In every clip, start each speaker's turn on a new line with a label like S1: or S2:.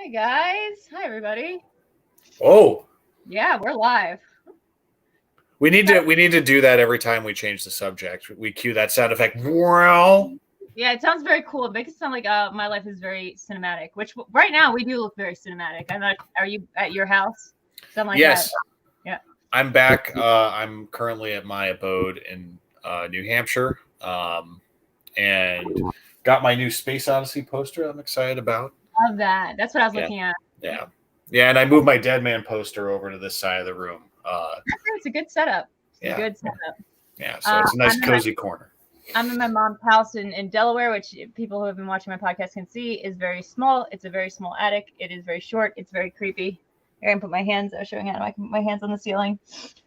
S1: Hi guys. Hi everybody.
S2: Oh,
S1: Yeah, we're live.
S2: we need to do that every time we change the subject. We cue that sound effect. Well,
S1: Yeah, it sounds very cool. It makes it sound like my life is very cinematic, which right now we do look very cinematic. I'm not. Are you at your house? Something like
S2: yes.
S1: that. Yeah.
S2: I'm back. I'm currently at my abode in New Hampshire, and got my new Space Odyssey poster. I'm excited about.
S1: Love that. That's what I was looking at.
S2: Yeah, and I moved my Dead Man poster over to this side of the room.
S1: It's a good setup.
S2: Good
S1: setup.
S2: Yeah, so it's a nice cozy corner.
S1: I'm in my mom's house in Delaware, which people who have been watching my podcast can see is very small. It's a very small attic. It is very short. It's very creepy. Here, I can put my hands. I was showing how I can put my hands on the ceiling,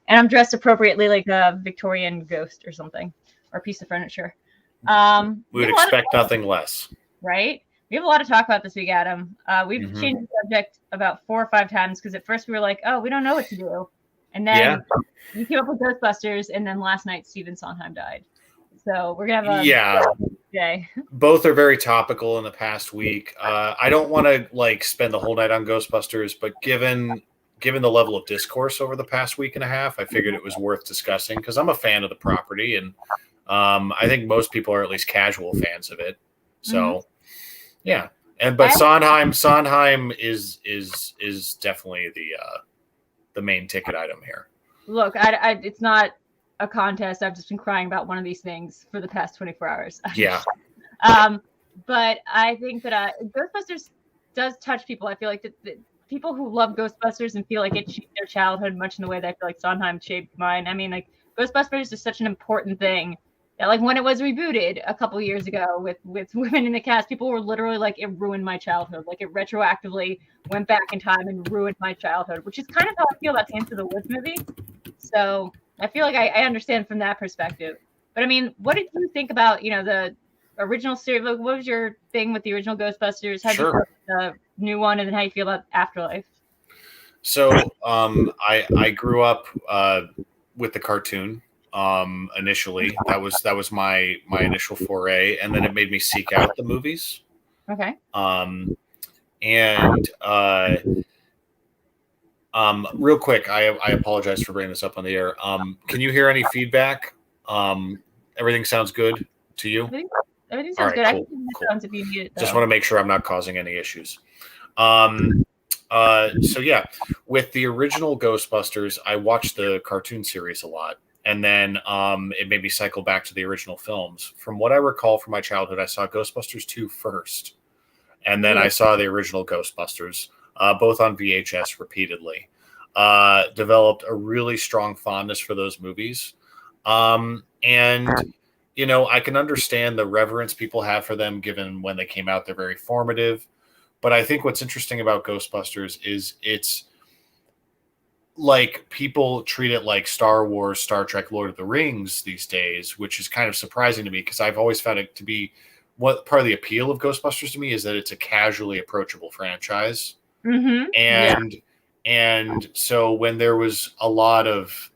S1: and I'm dressed appropriately like a Victorian ghost or something, or a piece of furniture.
S2: We would expect nothing less,
S1: right? We have a lot to talk about this week, Adam. We've changed the subject about 4 or 5 times because at first we were like, "Oh, we don't know what to do," and then you came up with Ghostbusters, and then last night Stephen Sondheim died. So we're gonna have a day.
S2: Both are very topical in the past week. I don't want to spend the whole night on Ghostbusters, but given the level of discourse over the past week and a half, I figured it was worth discussing because I'm a fan of the property, and I think most people are at least casual fans of it. So but Sondheim is definitely the main ticket item here.
S1: Look, it's not a contest. I've just been crying about one of these things for the past 24 hours.
S2: Yeah.
S1: But I think that Ghostbusters does touch people. I feel like that people who love Ghostbusters and feel like it shaped their childhood much in the way that I feel like Sondheim shaped mine. I mean, like Ghostbusters is such an important thing that, like, when it was rebooted a couple years ago with women in the cast, people were literally like, it ruined my childhood. Like, it retroactively went back in time and ruined my childhood, which is kind of how I feel about the Into the Woods movie. So I feel like I understand from that perspective. But I mean, what did you think about, the original series? What was your thing with the original Ghostbusters? How do you feel about the new one, and then how you feel about Afterlife?
S2: So I grew up with the cartoon initially. That was my initial foray, and then it made me seek out the movies.
S1: Okay.
S2: Real quick, I apologize for bringing this up on the air. Can you hear any feedback? Everything sounds good to you?
S1: Everything sounds good.
S2: Cool.
S1: If you need it,
S2: just want to make sure I'm not causing any issues. With the original Ghostbusters, I watched the cartoon series a lot, and then it made me cycle back to the original films. From what I recall from my childhood, I saw Ghostbusters 2 first, and then I saw the original Ghostbusters, both on VHS repeatedly. Developed a really strong fondness for those movies. I can understand the reverence people have for them, given when they came out, they're very formative. But I think what's interesting about Ghostbusters is it's like people treat it like Star Wars, Star Trek, Lord of the Rings these days, which is kind of surprising to me because I've always found it to be what part of the appeal of Ghostbusters to me is that it's a casually approachable franchise.
S1: Mm-hmm.
S2: And so when there was a lot of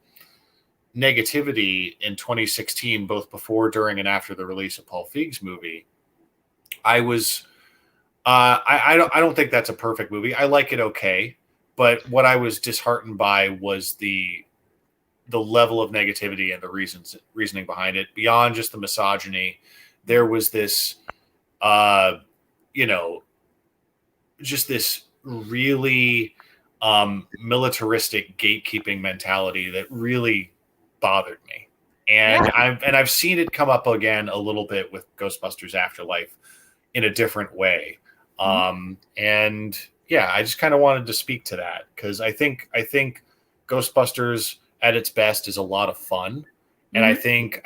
S2: negativity in 2016, both before, during, and after the release of Paul Feig's movie, I was I don't think that's a perfect movie. I like it okay, but what I was disheartened by was the level of negativity and the reasoning behind it. Beyond just the misogyny, there was this just this really militaristic gatekeeping mentality that really bothered me. And I've seen it come up again a little bit with Ghostbusters Afterlife in a different way. I just kind of wanted to speak to that because I think Ghostbusters at its best is a lot of fun. And I think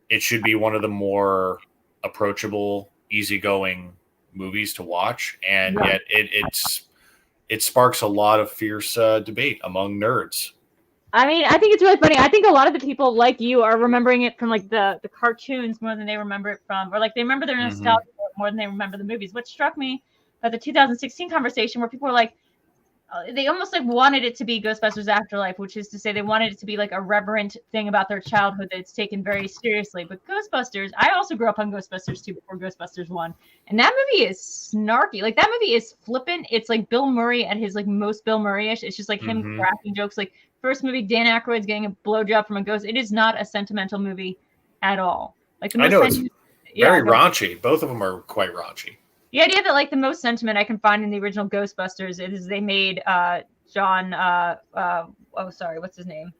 S2: it should be one of the more approachable, easygoing movies to watch. And yet it sparks a lot of fierce debate among nerds.
S1: I mean, I think it's really funny. I think a lot of the people like you are remembering it from like the cartoons more than they remember it from, or like they remember their nostalgia more than they remember the movies. What struck me about the 2016 conversation where people were like, they almost like wanted it to be Ghostbusters Afterlife, which is to say they wanted it to be like a reverent thing about their childhood that's taken very seriously. But Ghostbusters, I also grew up on Ghostbusters 2 before Ghostbusters 1. And that movie is snarky. Like that movie is flippant. It's like Bill Murray at his like most Bill Murray-ish. It's just like him cracking jokes. Like first movie, Dan Aykroyd's getting a blowjob from a ghost. It is not a sentimental movie at all. Like the most
S2: I know it's very raunchy. Both of them are quite raunchy.
S1: The idea that like the most sentiment I can find in the original Ghostbusters is they made John what's his name?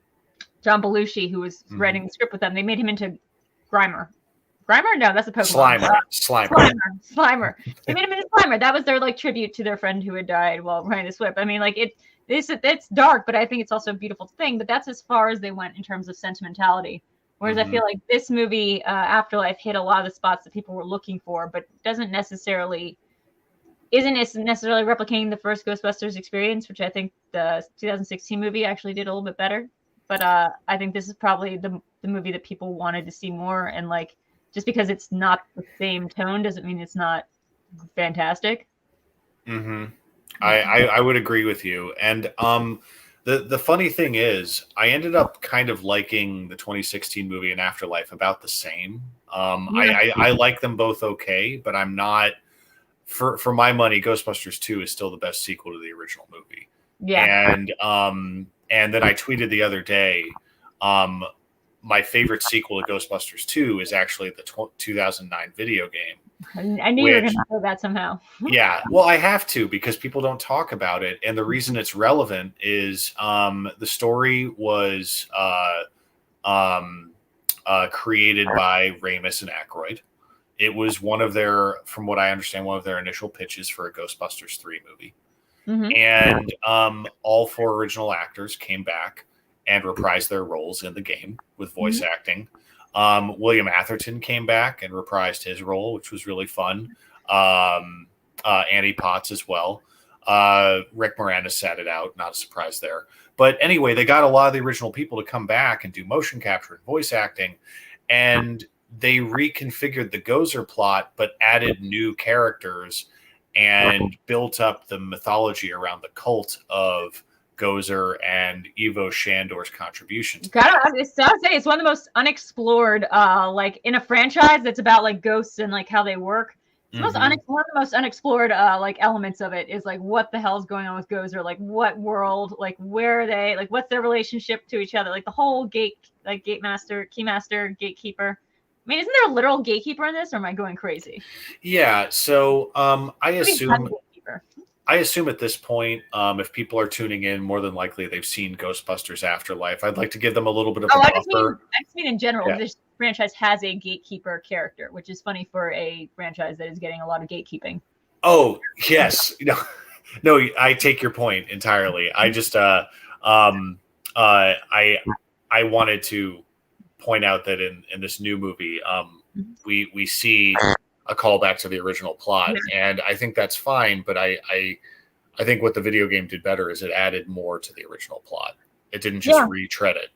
S1: John Belushi, who was writing the script with them. They made him into Grimer. Grimer? No, that's a Pokemon. Slimer. They made him into Slimer. That was their like tribute to their friend who had died while riding the whip. I mean, like it's dark, but I think it's also a beautiful thing. But that's as far as they went in terms of sentimentality. Whereas I feel like this movie, Afterlife, hit a lot of the spots that people were looking for, but isn't necessarily replicating the first Ghostbusters experience, which I think the 2016 movie actually did a little bit better. But I think this is probably the movie that people wanted to see more. And like, just because it's not the same tone doesn't mean it's not fantastic.
S2: I would agree with you. And the funny thing is, I ended up kind of liking the 2016 movie and Afterlife about the same. I like them both okay, but I'm not, for my money, Ghostbusters 2 is still the best sequel to the original movie. Yeah. And then I tweeted the other day, my favorite sequel to Ghostbusters 2 is actually the 2009 video game.
S1: I knew you were going to say that somehow.
S2: Yeah, well, I have to because people don't talk about it. And the reason it's relevant is the story was created by Ramis and Aykroyd. It was one of their, from what I understand, one of their initial pitches for a Ghostbusters 3 movie. And all 4 original actors came back and reprised their roles in the game with voice acting. William Atherton came back and reprised his role, which was really fun. Annie Potts as well. Rick Moranis sat it out, not a surprise there. But anyway, they got a lot of the original people to come back and do motion capture and voice acting. And they reconfigured the Gozer plot, but added new characters and built up the mythology around the cult of Gozer and Ivo Shandor's contribution.
S1: Gotta say, it's one of the most unexplored, like in a franchise that's about like ghosts and like how they work. It's one of the most unexplored, like elements of it is like what the hell is going on with Gozer? Like what world? Like where are they? Like what's their relationship to each other? Like the whole keymaster, gatekeeper. I mean, isn't there a literal gatekeeper in this, or am I going crazy?
S2: Yeah. So I assume at this point, if people are tuning in, more than likely they've seen Ghostbusters Afterlife. I'd like to give them a little bit of a buffer.
S1: I just mean in general, this franchise has a gatekeeper character, which is funny for a franchise that is getting a lot of gatekeeping.
S2: Oh, yes. No, I take your point entirely. I just I wanted to point out that in this new movie, we see a callback to the original plot, and I think that's fine. But I think what the video game did better is it added more to the original plot. It didn't just retread it.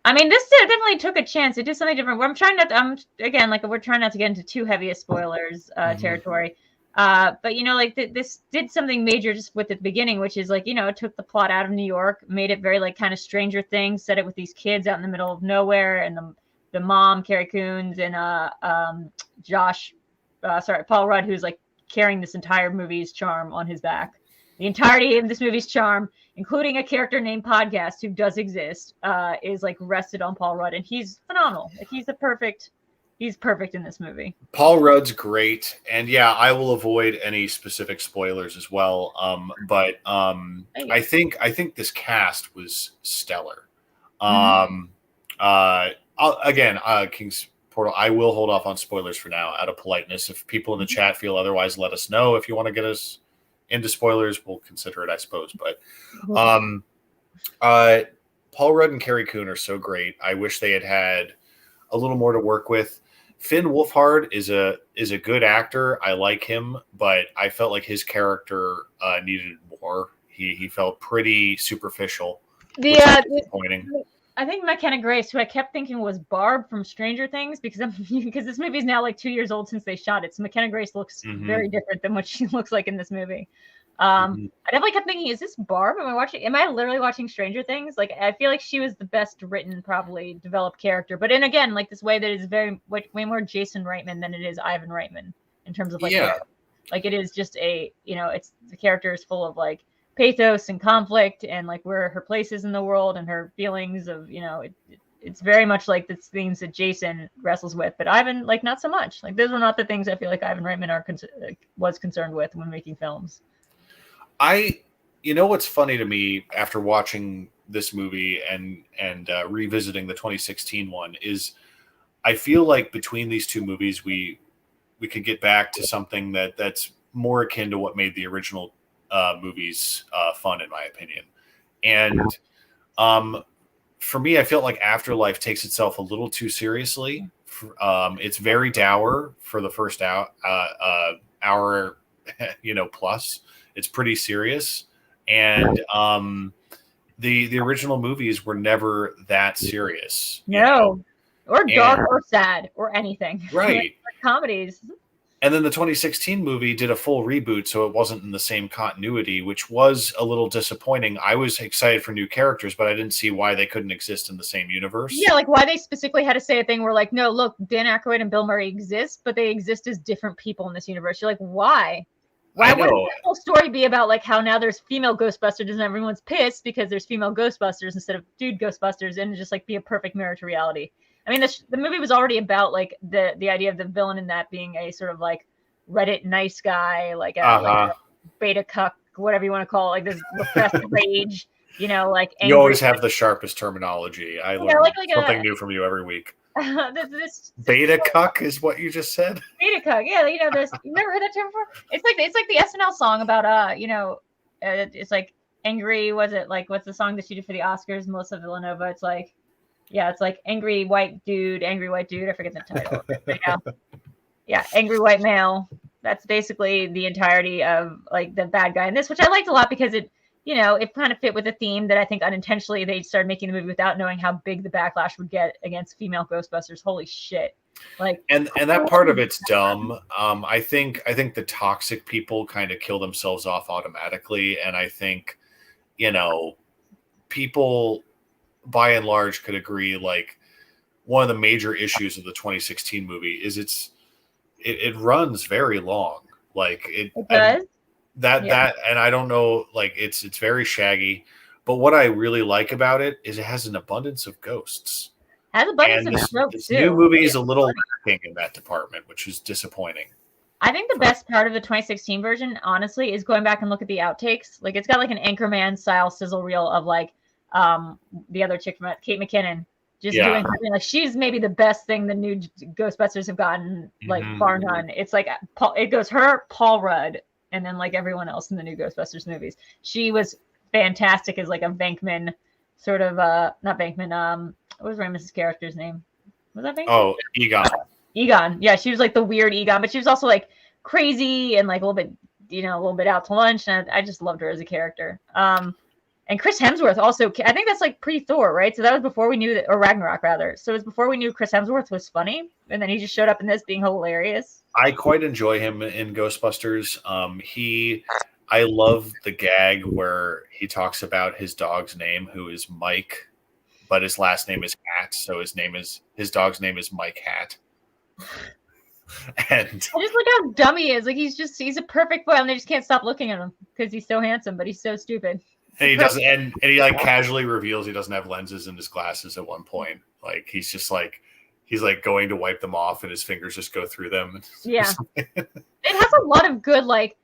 S1: I mean, this definitely took a chance. It did something different. We're trying not to get into too heavy a spoilers territory. But you know, like this did something major just with the beginning, which is like, you know, it took the plot out of New York, made it very like kind of Stranger Things, set it with these kids out in the middle of nowhere, and the mom, Carrie Coons, and Paul Rudd, who's like carrying this entire movie's charm on his back. The entirety of this movie's charm, including a character named Podcast, who does exist, is like rested on Paul Rudd, and he's phenomenal. Like he's perfect in this movie.
S2: Paul Rudd's great, and yeah, I will avoid any specific spoilers as well. But I think this cast was stellar. King's Portal, I will hold off on spoilers for now out of politeness. If people in the chat feel otherwise, let us know. If you want to get us into spoilers, we'll consider it, I suppose. But Paul Rudd and Carrie Coon are so great. I wish they had a little more to work with. Finn Wolfhard is a good actor. I like him, but I felt like his character needed more. He felt pretty superficial. Disappointing.
S1: I think McKenna Grace, who I kept thinking was Barb from Stranger Things, because this movie is now like 2 years old since they shot it. So McKenna Grace looks very different than what she looks like in this movie. I definitely kept thinking, is this Barb? Am I literally watching Stranger Things? Like, I feel like she was the best written, probably developed character. But then again, like this way that is way more Jason Reitman than it is Ivan Reitman in terms of like, character. Like it is just it's the character is full of like pathos and conflict and like where her place is in the world and her feelings of, it's very much like the things that Jason wrestles with, but Ivan, like, not so much. Like, those were not the things I feel like Ivan Reitman was concerned with when making films.
S2: What's funny to me after watching this movie and revisiting the 2016 one is I feel like between these two movies, we could get back to something that's more akin to what made the original movies fun, in my opinion. And for me, I felt like Afterlife takes itself a little too seriously. It's very dour for the first hour, plus. It's pretty serious. And the original movies were never that serious.
S1: No. Or dark or sad or anything.
S2: Right.
S1: Like comedies.
S2: And then the 2016 movie did a full reboot, so it wasn't in the same continuity, which was a little disappointing. I was excited for new characters, but I didn't see why they couldn't exist in the same universe.
S1: Yeah, like why they specifically had to say a thing where like, no, look, Dan Aykroyd and Bill Murray exist, but they exist as different people in this universe. You're like, why? Why would the whole story be about like how now there's female Ghostbusters and everyone's pissed because there's female Ghostbusters instead of dude Ghostbusters, and just like be a perfect mirror to reality? I mean, the movie was already about like the idea of the villain in that being a sort of like Reddit nice guy, like a beta cuck, whatever you want to call it, like this repressed rage, like angry.
S2: You always have the sharpest terminology. I learn something new from you every week. This beta cuck is what you just said.
S1: Beta cuck, yeah. You never heard that term before? It's like the SNL song about it's like angry. Was it like what's the song that she did for the Oscars? Melissa Villanova. It's like angry white dude. I forget the title. Yeah, angry white male. That's basically the entirety of like the bad guy in this, which I liked a lot because it kind of fit with a theme that I think unintentionally they started making the movie without knowing how big the backlash would get against female Ghostbusters. Holy shit! Like, and
S2: that part of it's dumb. I think the toxic people kind of kill themselves off automatically, and I think people by and large could agree like one of the major issues of the 2016 movie is it runs very long. Like it does. And I don't know, like it's very shaggy, but what I really like about it is it has an abundance of ghosts.
S1: Has abundance of tropes
S2: too. This new movie is a little lacking in that department, which is disappointing.
S1: I think the best part of the 2016 version, honestly, is going back and look at the outtakes. Like it's got like an Anchorman style sizzle reel of like the other chick from Kate McKinnon just doing something like she's maybe the best thing the new Ghostbusters have gotten like bar none. It's like it goes her, Paul Rudd, and then like everyone else in the new Ghostbusters movies. She was fantastic as like a Venkman sort of not Venkman, what was Ramus's character's name? Was that Venkman?
S2: Oh, Egon.
S1: Yeah, she was like the weird Egon, but she was also like crazy and like a little bit out to lunch, and I just loved her as a character. And Chris Hemsworth also, I think that's like pre-Thor, right? So that was before we knew that, or Ragnarok rather. So it was before we knew Chris Hemsworth was funny, and then he just showed up in this being hilarious.
S2: I quite enjoy him in Ghostbusters. I love the gag where he talks about his dog's name, who is Mike, but his last name is Hat, so his dog's name is Mike Hat. And
S1: I just look how dumb he is. Like he's a perfect boy, and they just can't stop looking at him because he's so handsome, but he's so stupid.
S2: And he doesn't, and he like casually reveals he doesn't have lenses in his glasses at one point. Like he's going to wipe them off, and his fingers just go through them.
S1: Yeah, it has a lot of good like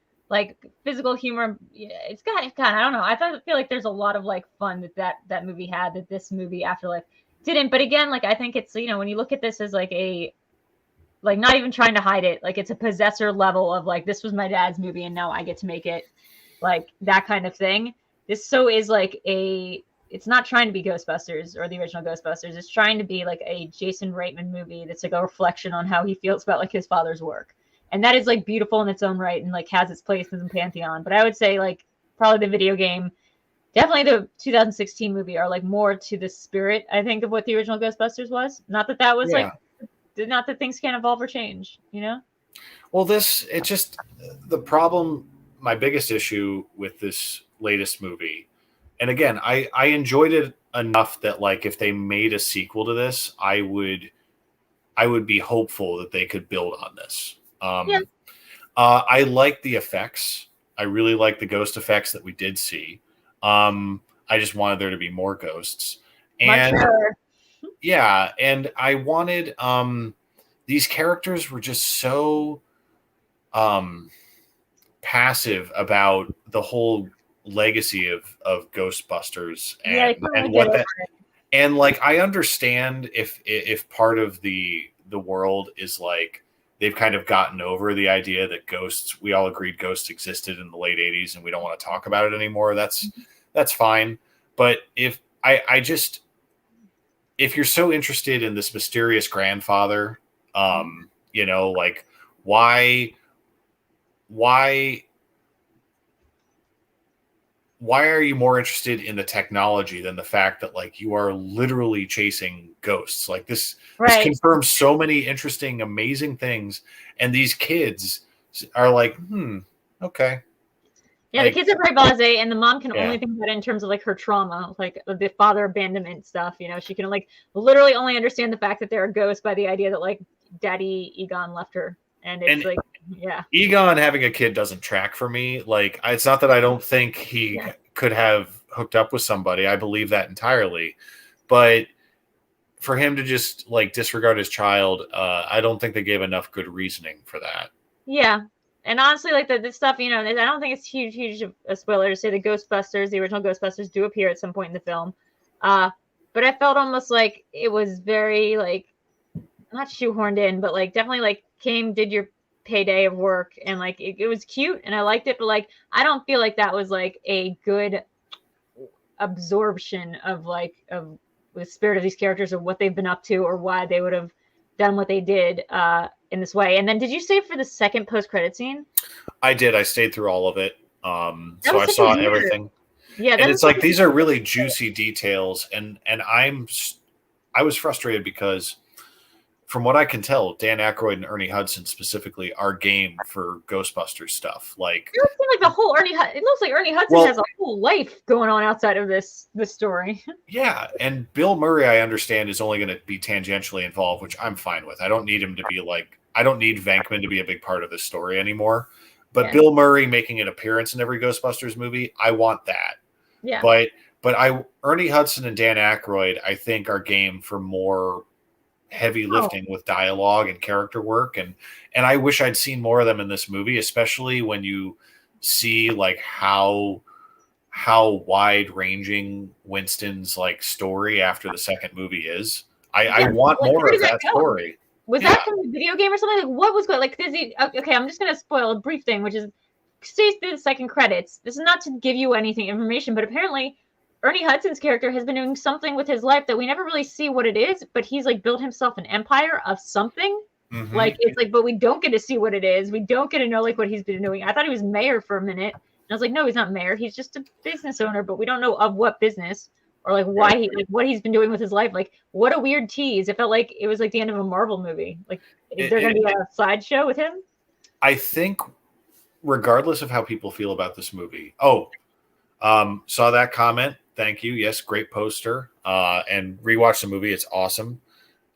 S1: physical humor. It's got I don't know. I feel like there's a lot of like fun that movie had that this movie Afterlife didn't. But again, like I think it's when you look at this as like a not even trying to hide it, like it's a possessor level of like this was my dad's movie and now I get to make it, like that kind of thing. This is like it's not trying to be Ghostbusters or the original Ghostbusters. It's trying to be like a Jason Reitman movie that's like a reflection on how he feels about like his father's work. And that is like beautiful in its own right and like has its place in the pantheon. But I would say like probably the video game, definitely the 2016 movie are like more to the spirit, I think, of what the original Ghostbusters was. Not that was like, not that things can't evolve or change,
S2: Well, the problem my biggest issue with this latest movie, and again, I enjoyed it enough that like if they made a sequel to this, I would be hopeful that they could build on this.
S1: Yeah.
S2: I like the effects. I really like the ghost effects that we did see. I just wanted there to be more ghosts. And yeah, and I wanted these characters were just so passive about the whole legacy of Ghostbusters and what that and like I understand if part of the world is like they've kind of gotten over the idea that ghosts, we all agreed ghosts existed in the late 80s and we don't want to talk about it anymore. That's fine. But if if you're so interested in this mysterious grandfather, you know, like why are you more interested in the technology than the fact that like you are literally chasing ghosts? Like this confirms so many interesting, amazing things. And these kids are like, okay.
S1: Yeah, like, the kids are very blasé, and the mom can only think about it in terms of like her trauma, like the father abandonment stuff. You know, she can like literally only understand the fact that there are ghosts by the idea that like Daddy Egon left her, and it's like, yeah.
S2: Egon having a kid doesn't track for me. Like, it's not that I don't think he could have hooked up with somebody. I believe that entirely, but for him to just like disregard his child, I don't think they gave enough good reasoning for that.
S1: Yeah. And honestly, like the stuff, you know, I don't think it's huge a spoiler to say the Ghostbusters, the original Ghostbusters, do appear at some point in the film. But I felt almost like it was very like not shoehorned in, but like definitely like did your payday of work, and like it was cute and I liked it, but like I don't feel like that was like a good absorption of like of the spirit of these characters or what they've been up to or why they would have done what they did in this way. And then did you stay for the second post-credit scene?
S2: I did. I stayed through all of it. So I saw everything.
S1: Yeah,
S2: and it's like these are really juicy details, and I was frustrated because from what I can tell, Dan Aykroyd and Ernie Hudson specifically are game for Ghostbusters stuff. Like,
S1: it looks like the whole it looks like Ernie Hudson has a whole life going on outside of this story. Yeah,
S2: and Bill Murray, I understand, is only going to be tangentially involved, which I'm fine with. I don't need him to be like, I don't need Venkman to be a big part of this story anymore. But Bill Murray making an appearance in every Ghostbusters movie, I want that.
S1: Yeah.
S2: But Ernie Hudson and Dan Aykroyd, I think, are game for more heavy lifting with dialogue and character work, and I wish I'd seen more of them in this movie, especially when you see like how wide ranging Winston's like story after the second movie is. I want more of that story.
S1: Was that from the video game or something? Like, what was going? Like, okay, I'm just gonna spoil a brief thing, which is stays through the second credits. This is not to give you anything information, but apparently Ernie Hudson's character has been doing something with his life that we never really see what it is, but he's like built himself an empire of something. Mm-hmm. Like, it's like, but we don't get to see what it is. We don't get to know like what he's been doing. I thought he was mayor for a minute. And I was like, no, he's not mayor. He's just a business owner, but we don't know of what business or like why what he's been doing with his life. Like, what a weird tease. It felt like it was like the end of a Marvel movie. Like, is there going to be a sideshow with him?
S2: I think regardless of how people feel about this movie. Saw that comment. Thank you. Yes, great poster. And rewatch the movie. It's awesome.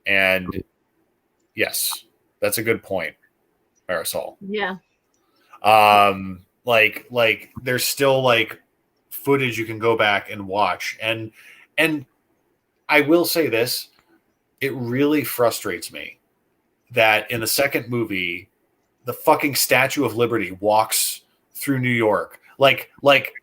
S2: And yes, that's a good point, Marisol.
S1: Yeah.
S2: Like there's still like footage you can go back and watch. And I will say this, it really frustrates me that in the second movie, the fucking Statue of Liberty walks through New York. Like,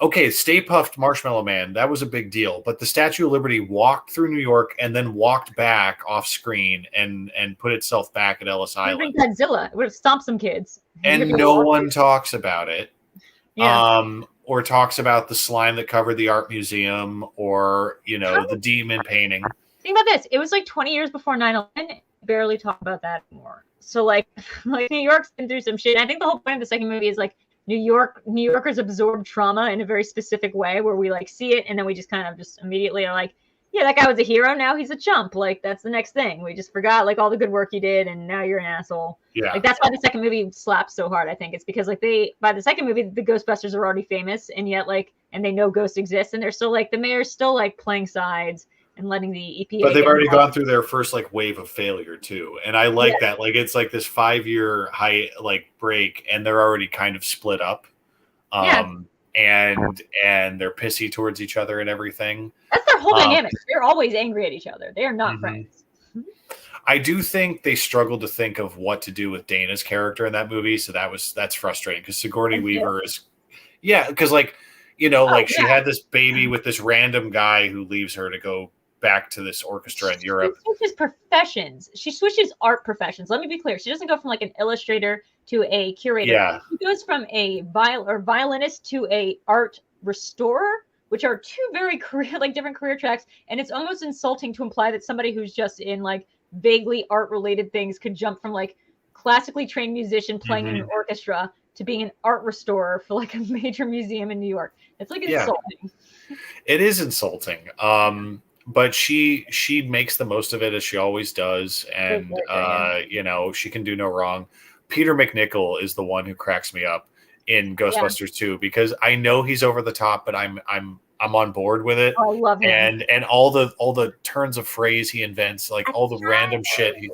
S2: okay, Stay Puft Marshmallow Man, that was a big deal. But the Statue of Liberty walked through New York and then walked back off screen and put itself back at Ellis Island.
S1: Godzilla. It would have stomped some kids.
S2: And no one talks about it. Yeah. Or talks about the slime that covered the art museum or, you know, the demon painting.
S1: Think about this. It was like 20 years before 9/11. Barely talk about that anymore. So like New York's been through some shit. I think the whole point of the second movie is like New Yorkers absorb trauma in a very specific way where we like see it and then we just kind of just immediately are like, yeah, that guy was a hero. Now he's a chump. Like, that's the next thing. We just forgot like all the good work you did, and now you're an asshole.
S2: Yeah.
S1: Like, that's why the second movie slaps so hard. I think it's because like by the second movie, the Ghostbusters are already famous, and yet like, and they know ghosts exist, and they're still like, the mayor's still like playing sides and letting the EPA.
S2: But they've already gone through their first like wave of failure too, and I like that. Like, it's like this 5-year high like break, and they're already kind of split up. And they're pissy towards each other and everything. That's
S1: their whole dynamic. They're always angry at each other. They are not friends.
S2: I do think they struggled to think of what to do with Dana's character in that movie, so that's frustrating because Sigourney Weaver is, because like, you know, she had this baby with this random guy who leaves her to go back to this orchestra in Europe.
S1: She switches professions. She switches art professions. Let me be clear. She doesn't go from like an illustrator to a curator.
S2: Yeah.
S1: She goes from a violinist to a art restorer, which are two very different career tracks. And it's almost insulting to imply that somebody who's just in like vaguely art related things could jump from like classically trained musician playing in an orchestra to being an art restorer for like a major museum in New York. It's like insulting.
S2: It is insulting. But she makes the most of it as she always does, and you know, she can do no wrong. Peter McNichol is the one who cracks me up in Ghostbusters 2 because I know he's over the top, but I'm on board with it.
S1: Oh, I love him.
S2: And all the turns of phrase he invents, like all the random shit. And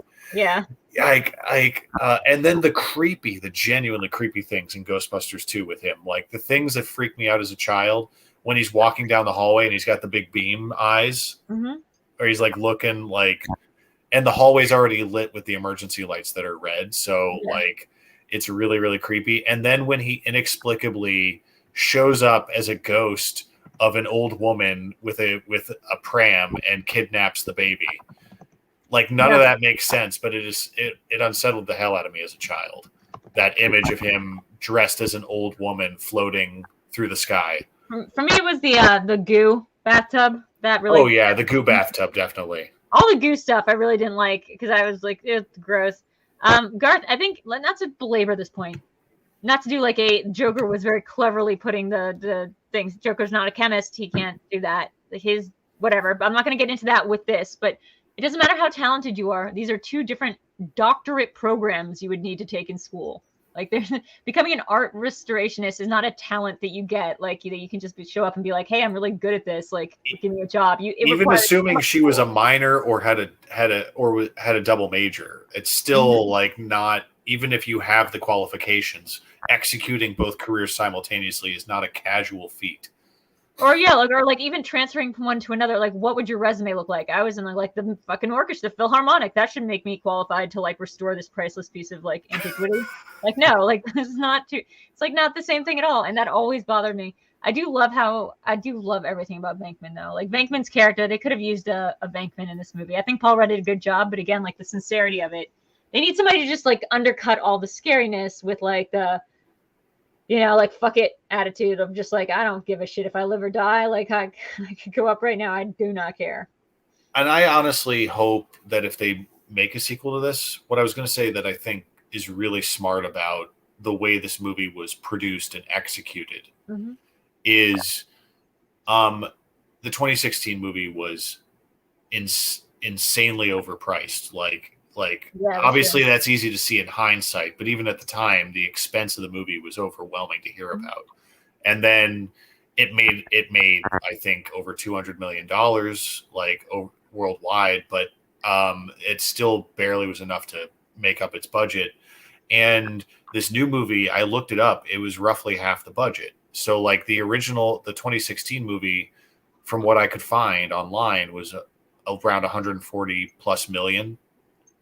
S2: then the genuinely creepy things in Ghostbusters 2 with him, like the things that freaked me out as a child. When he's walking down the hallway and he's got the big beam eyes, or he's like looking like, and the hallway's already lit with the emergency lights that are red. So like, it's really, really creepy. And then when he inexplicably shows up as a ghost of an old woman with a pram and kidnaps the baby, like none of that makes sense, but it unsettled the hell out of me as a child. That image of him dressed as an old woman floating through the sky.
S1: For me, it was the goo bathtub that really.
S2: Oh yeah, the goo bathtub, definitely.
S1: All the goo stuff I really didn't like because I was like, it's gross. Garth, I think not to belabor this point, not to do like Joker was very cleverly putting the things. Joker's not a chemist; he can't do that. His whatever. But I'm not going to get into that with this. But it doesn't matter how talented you are. These are two different doctorate programs you would need to take in school. Like, becoming an art restorationist is not a talent that you get. Like, you can just show up and be like, "Hey, I'm really good at this. Like, give me a job."
S2: Even assuming she was a minor or had a double major, it's still like not. Even if you have the qualifications, executing both careers simultaneously is not a casual feat.
S1: Or even transferring from one to another. Like, what would your resume look like? I was in like the fucking orchestra, the Philharmonic. That should make me qualified to like restore this priceless piece of like antiquity. Like, no, like this is not too. It's like not the same thing at all, and that always bothered me. I do love everything about Venkman though. Like Venkman's character, they could have used a Venkman in this movie. I think Paul Rudd did a good job, but again, like the sincerity of it, they need somebody to just like undercut all the scariness with like the. Like fuck it attitude of just like, I don't give a shit if I live or die. Like I could go up right now. I do not care.
S2: And I honestly hope that if they make a sequel to this, what I was going to say that I think is really smart about the way this movie was produced and executed is the 2016 movie was insanely overpriced. Obviously that's easy to see in hindsight, but even at the time, the expense of the movie was overwhelming to hear about. And then it made I think over $200 million worldwide, but it still barely was enough to make up its budget. And this new movie, I looked it up, it was roughly half the budget. So like the 2016 movie, from what I could find online, was around 140 plus million.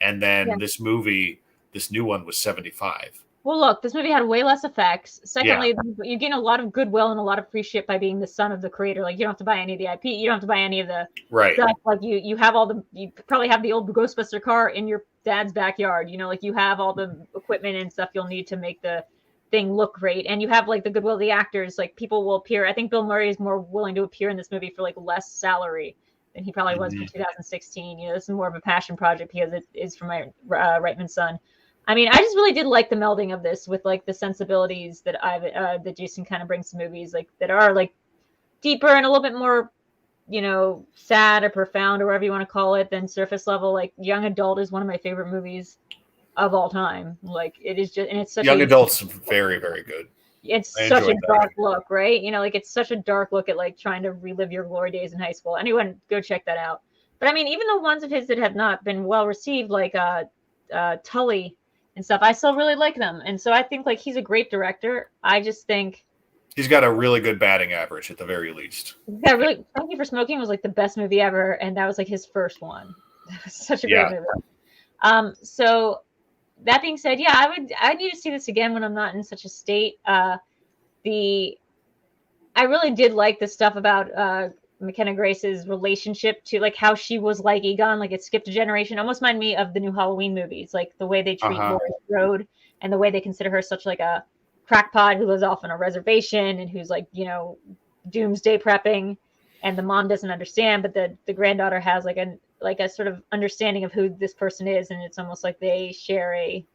S2: And then this new one was 75.
S1: Well, look, this movie had way less effects. Secondly, you gain a lot of goodwill and a lot of free shit by being the son of the creator. Like, you don't have to buy any of the IP. You don't have to buy any of the stuff. Like, you have you probably have the old Ghostbuster car in your dad's backyard. Like you have all the equipment and stuff you'll need to make the thing look great. And you have like the goodwill of the actors. Like people will appear. I think Bill Murray is more willing to appear in this movie for like less salary than he probably was for 2016. This is more of a passion project because it is for my Reitman's son. I mean, I just really did like the melding of this with like the sensibilities that that Jason kind of brings to movies, like that are like deeper and a little bit more sad or profound or whatever you want to call it than surface level. Like Young Adult is one of my favorite movies of all time. Like it is just, and it's such
S2: Young Adult's very, very good.
S1: It's such a dark look, right? Like it's such a dark look at like trying to relive your glory days in high school. Anyone go check that out. But I mean, even the ones of his that have not been well received, like Tully and stuff, I still really like them. And so I think like he's a great director. I just think
S2: he's got a really good batting average at the very least.
S1: Yeah, really. Thank You for Smoking was like the best movie ever, and that was like his first one. That was such a great movie. So that being said, yeah, I need to see this again when I'm not in such a state. I really did like the stuff about McKenna Grace's relationship to like how she was like Egon, like it skipped a generation. Almost remind me of the new Halloween movies, like the way they treat Laurie Strode and the way they consider her such like a crackpot who lives off on a reservation and who's like, doomsday prepping, and the mom doesn't understand, but the granddaughter has like a sort of understanding of who this person is, and it's almost like they share a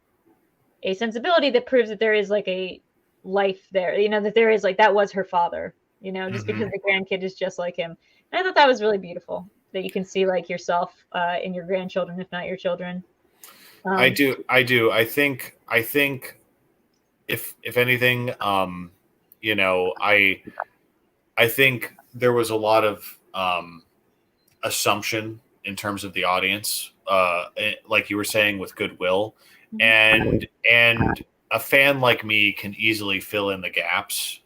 S1: sensibility that proves that there is like a life there, that there is like that was her father, just because the grandkid is just like him. And I thought that was really beautiful that you can see like yourself in your grandchildren, if not your children.
S2: I do. I think if anything, I think there was a lot of assumption in terms of the audience, like you were saying with Goodwill, and a fan like me can easily fill in the gaps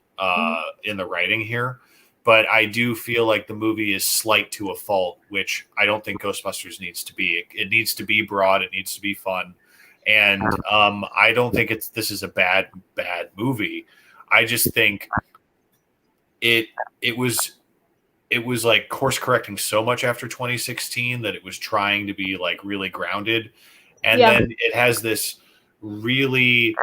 S2: in the writing here. But I do feel like the movie is slight to a fault, which I don't think Ghostbusters needs to be. It needs to be broad. It needs to be fun. And I don't think this is a bad movie. I just think it was like course correcting so much after 2016 that it was trying to be like really grounded. And then it has this really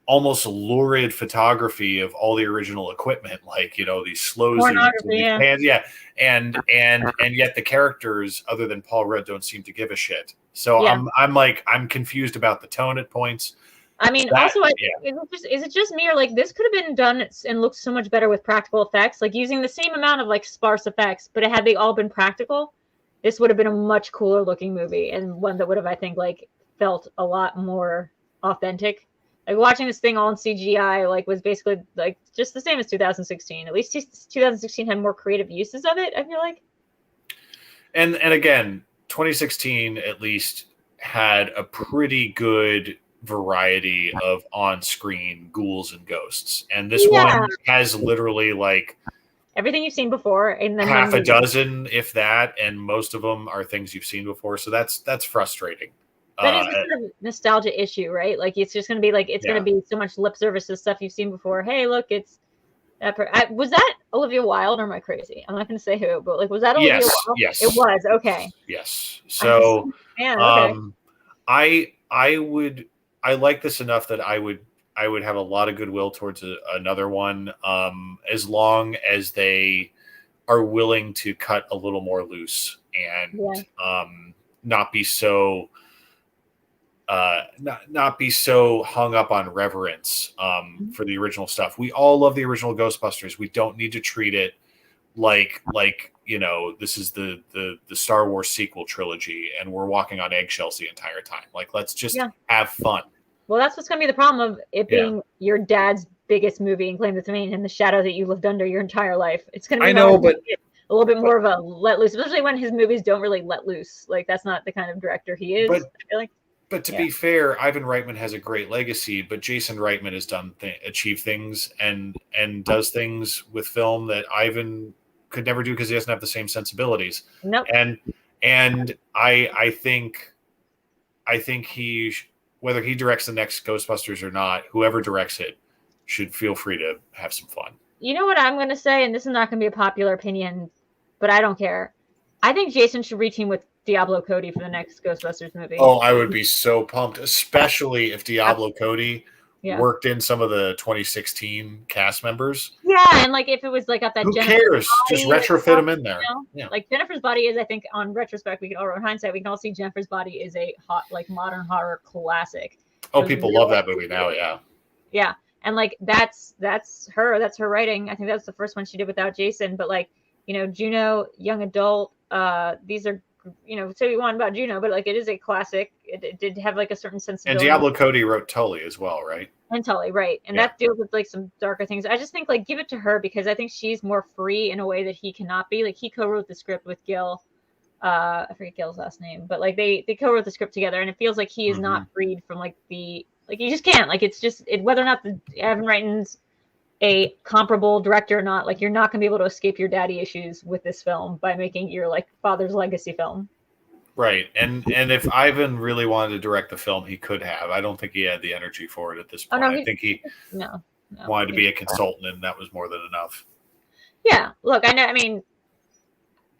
S2: almost lurid photography of all the original equipment, like, these slow zooms and yet the characters other than Paul Rudd don't seem to give a shit. So I'm confused about the tone at points.
S1: I mean, also, is it just me, or like this could have been done and looked so much better with practical effects, like using the same amount of like sparse effects, but had they all been practical, this would have been a much cooler looking movie, and one that would have, I think, like felt a lot more authentic. Like watching this thing all in CGI, like was basically like just the same as 2016. At least 2016 had more creative uses of it, I feel like.
S2: And again, 2016 at least had a pretty good variety of on-screen ghouls and ghosts, and this one has literally like
S1: everything you've seen before, and then
S2: half a dozen, if that, and most of them are things you've seen before. So that's frustrating.
S1: That is a sort of nostalgia issue, right? Like it's just going to be like, it's going to be so much lip service to stuff you've seen before. Hey, look, it's that. Was that Olivia Wilde, or am I crazy? I'm not going to say who, but like, was that Olivia Wilde?
S2: Yes,
S1: it was. Okay.
S2: Yes. So,
S1: okay.
S2: I like this enough that I would have a lot of goodwill towards another one, as long as they are willing to cut a little more loose and not be so. Not be so hung up on reverence for the original stuff. We all love the original Ghostbusters. We don't need to treat it like this is the Star Wars sequel trilogy and we're walking on eggshells the entire time. Like, let's just have fun.
S1: Well, that's what's going to be the problem of it being your dad's biggest movie and claim to fame and the shadow that you lived under your entire life. It's going to be a little bit more of a let loose, especially when his movies don't really let loose. Like, that's not the kind of director he is. I feel like.
S2: But to be fair, Ivan Reitman has a great legacy, but Jason Reitman has done achieved things and does things with film that Ivan could never do because he doesn't have the same sensibilities.
S1: Nope.
S2: And I think he, whether he directs the next Ghostbusters or not, whoever directs it should feel free to have some fun.
S1: You know what I'm going to say, and this is not going to be a popular opinion, but I don't care. I think Jason should reteam with Diablo Cody for the next Ghostbusters movie.
S2: Oh, I would be so pumped, especially if Diablo Cody worked in some of the 2016 cast members.
S1: Yeah, and like if it was like got that.
S2: Who cares? Just retrofit him in there.
S1: Like Jennifer's Body is, I think, on retrospect, we can all, in hindsight, we can all see Jennifer's Body is a hot, like modern horror classic.
S2: Oh, people love that movie now. Yeah.
S1: Yeah, and like that's her writing. I think that was the first one she did without Jason, but like Juno, young adult. These are, say you want about Juno, but like it is a classic. It did have like a certain
S2: And
S1: sensibility.
S2: Diablo Cody wrote Tully as well, right?
S1: And Tully, right. And that deals with like some darker things. I just think like give it to her because I think she's more free in a way that he cannot be. Like he co-wrote the script with Gil. I forget Gil's last name, but like they co-wrote the script together, and it feels like he is not freed from like you just can't. Like it's just whether or not Evan Reiten's a comparable director or not, like you're not gonna be able to escape your daddy issues with this film by making your like father's legacy film.
S2: Right. And if Ivan really wanted to direct the film, he could have. I don't think he had the energy for it at this point. I think he wanted to be a consultant, and that was more than enough.
S1: Yeah. Look, I know. I mean,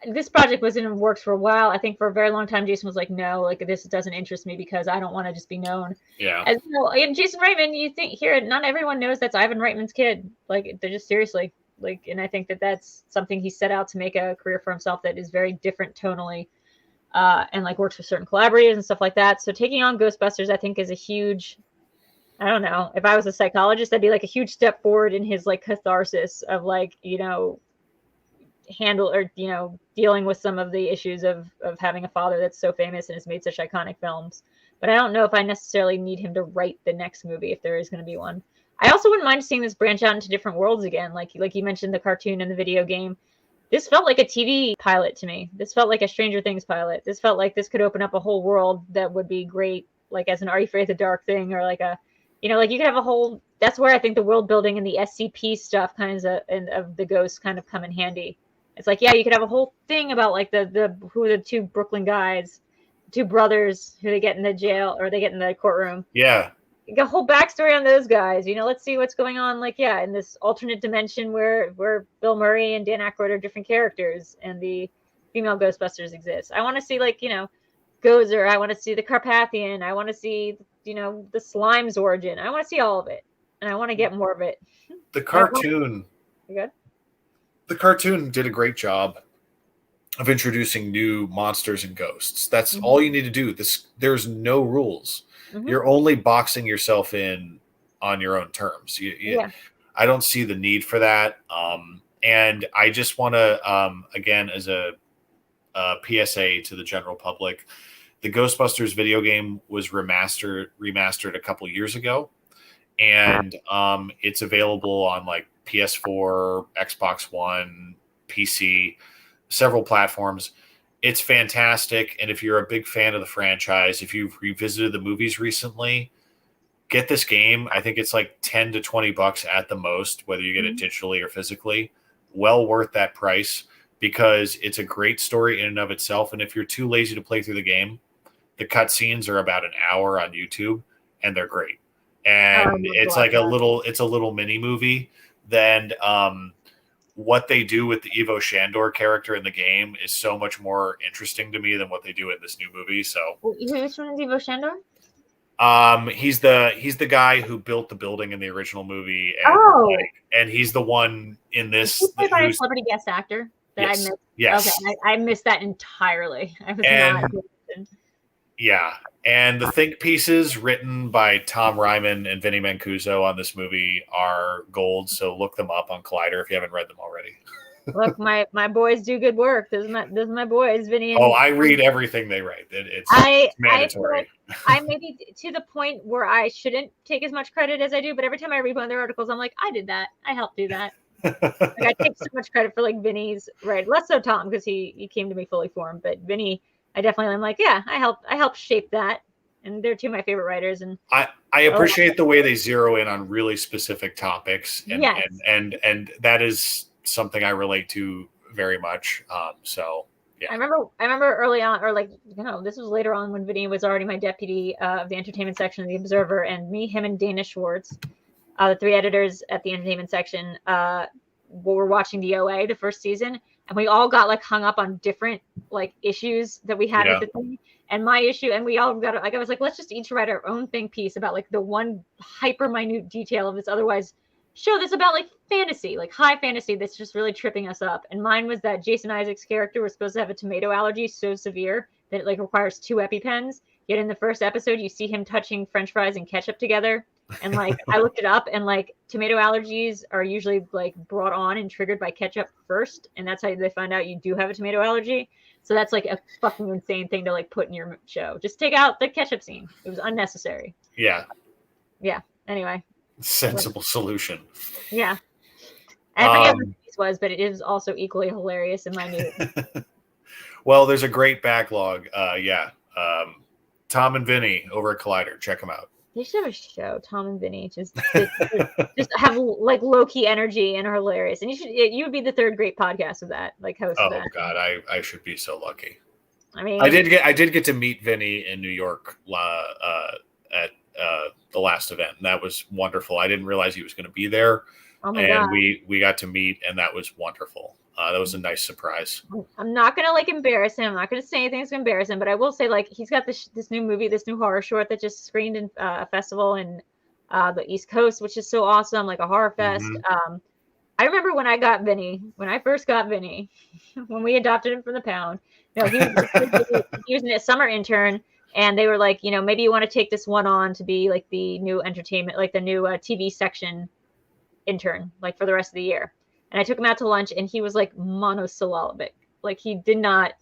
S1: this project was in works for a while. I think for a very long time, Jason was like, no, like this doesn't interest me because I don't want to just be known.
S2: Yeah.
S1: And Jason Reitman, you think here, not everyone knows that's Ivan Reitman's kid. Like they're just seriously like, and I think that's something he set out to make a career for himself that is very different tonally. And like works with certain collaborators and stuff like that. So taking on Ghostbusters, I think, is a huge, I don't know, if I was a psychologist, that'd be like a huge step forward in his like catharsis of like, handle or, dealing with some of the issues of having a father that's so famous and has made such iconic films. But I don't know if I necessarily need him to write the next movie if there is going to be one. I also wouldn't mind seeing this branch out into different worlds again. Like you mentioned the cartoon and the video game. This felt like a TV pilot to me. This felt like a Stranger Things pilot. This felt like this could open up a whole world that would be great, like as an Are You Afraid of the Dark thing, or like a, like you could have a whole. That's where I think the world building and the SCP stuff kinds of the ghosts kind of come in handy. It's like, yeah, you could have a whole thing about like who are the two Brooklyn guys, two brothers who they get in the jail or they get in the courtroom.
S2: Yeah.
S1: A whole backstory on those guys. Let's see what's going on. Like, yeah, in this alternate dimension where Bill Murray and Dan Aykroyd are different characters, and the female Ghostbusters exist. I want to see Gozer. I want to see the Carpathian. I want to see the Slime's origin. I want to see all of it, and I want to get more of it.
S2: The cartoon.
S1: You good?
S2: The cartoon did a great job of introducing new monsters and ghosts. That's all you need to do. There's no rules. You're only boxing yourself in on your own terms. I don't see the need for that. And I just want to, again, as a PSA to the general public, the Ghostbusters video game was remastered a couple years ago. And it's available on like PS4, Xbox One, PC, several platforms. It's fantastic. And if you're a big fan of the franchise, if you've revisited the movies recently, get this game. I think it's like $10 to $20 at the most, whether you get it digitally or physically. Well worth that price because it's a great story in and of itself. And if you're too lazy to play through the game, the cutscenes are about an hour on YouTube and they're great. And it's like a little mini movie. Then what they do with the Ivo Shandor character in the game is so much more interesting to me than what they do in this new movie. So,
S1: which one is Ivo Shandor?
S2: He's the guy who built the building in the original movie, and he's the one in this.
S1: He's played by a celebrity guest actor that I missed.
S2: Yes,
S1: okay, I missed that entirely. I was not.
S2: Yeah, and the think pieces written by Tom Ryman and Vinny Mancuso on this movie are gold. So look them up on Collider if you haven't read them already.
S1: Look, my boys do good work. Those are my boys, Vinny. And
S2: I read everything they write. It's mandatory.
S1: I maybe to the point where I shouldn't take as much credit as I do, but every time I read one of their articles, I'm like, I did that. I helped do that. Like, I take so much credit for like Vinny's right. Less so Tom because he came to me fully formed, but Vinny, I definitely am like, yeah, I helped shape that. And they're two of my favorite writers. And
S2: I appreciate the way they zero in on really specific topics. And and that is something I relate to very much. So yeah.
S1: I remember early on, or like, this was later on when Vinny was already my deputy of the entertainment section of the Observer, and him and Dana Schwartz, the three editors at the entertainment section, were watching the OA, the first season. And we all got like hung up on different like issues that we had with the thing. And my issue, and we all got like, I was like, let's just each write our own think piece about like the one hyper minute detail of this otherwise show that's about like fantasy, like high fantasy that's just really tripping us up. And mine was that Jason Isaacs' character was supposed to have a tomato allergy so severe that it like requires 2 EpiPens. Yet in the first episode, you see him touching French fries and ketchup together And like I looked it up, and like tomato allergies are usually like brought on and triggered by ketchup first, and that's how they find out you do have a tomato allergy. So that's like a fucking insane thing to like put in your show. Just take out the ketchup scene. It was unnecessary.
S2: Yeah.
S1: Yeah. Anyway.
S2: Sensible solution.
S1: Yeah. I forget what this was, but it is also equally hilarious in my mood.
S2: Well, there's a great backlog. Tom and Vinny over at Collider. Check them out.
S1: They should have a show, Tom and Vinny, just have like low key energy and are hilarious. And you would be the third great podcast of that, like host.
S2: Oh
S1: of that.
S2: God, I should be so lucky.
S1: I mean,
S2: I did get to meet Vinny in New York at the last event, and that was wonderful. I didn't realize he was going to be there,
S1: God.
S2: we got to meet, and that was wonderful. That was a nice surprise.
S1: I'm not gonna like embarrass him. I'm not gonna say anything that's gonna embarrass him, but I will say like he's got this new movie, this new horror short that just screened in a festival in the East Coast, which is so awesome, like a horror fest.
S2: Mm-hmm.
S1: I remember when I first got Vinny, when we adopted him from the pound. You know, he was a summer intern, and they were like, you know, maybe you want to take this one on to be like the new entertainment, like the new TV section intern, like for the rest of the year. And I took him out to lunch, and he was like monosyllabic. Like he did not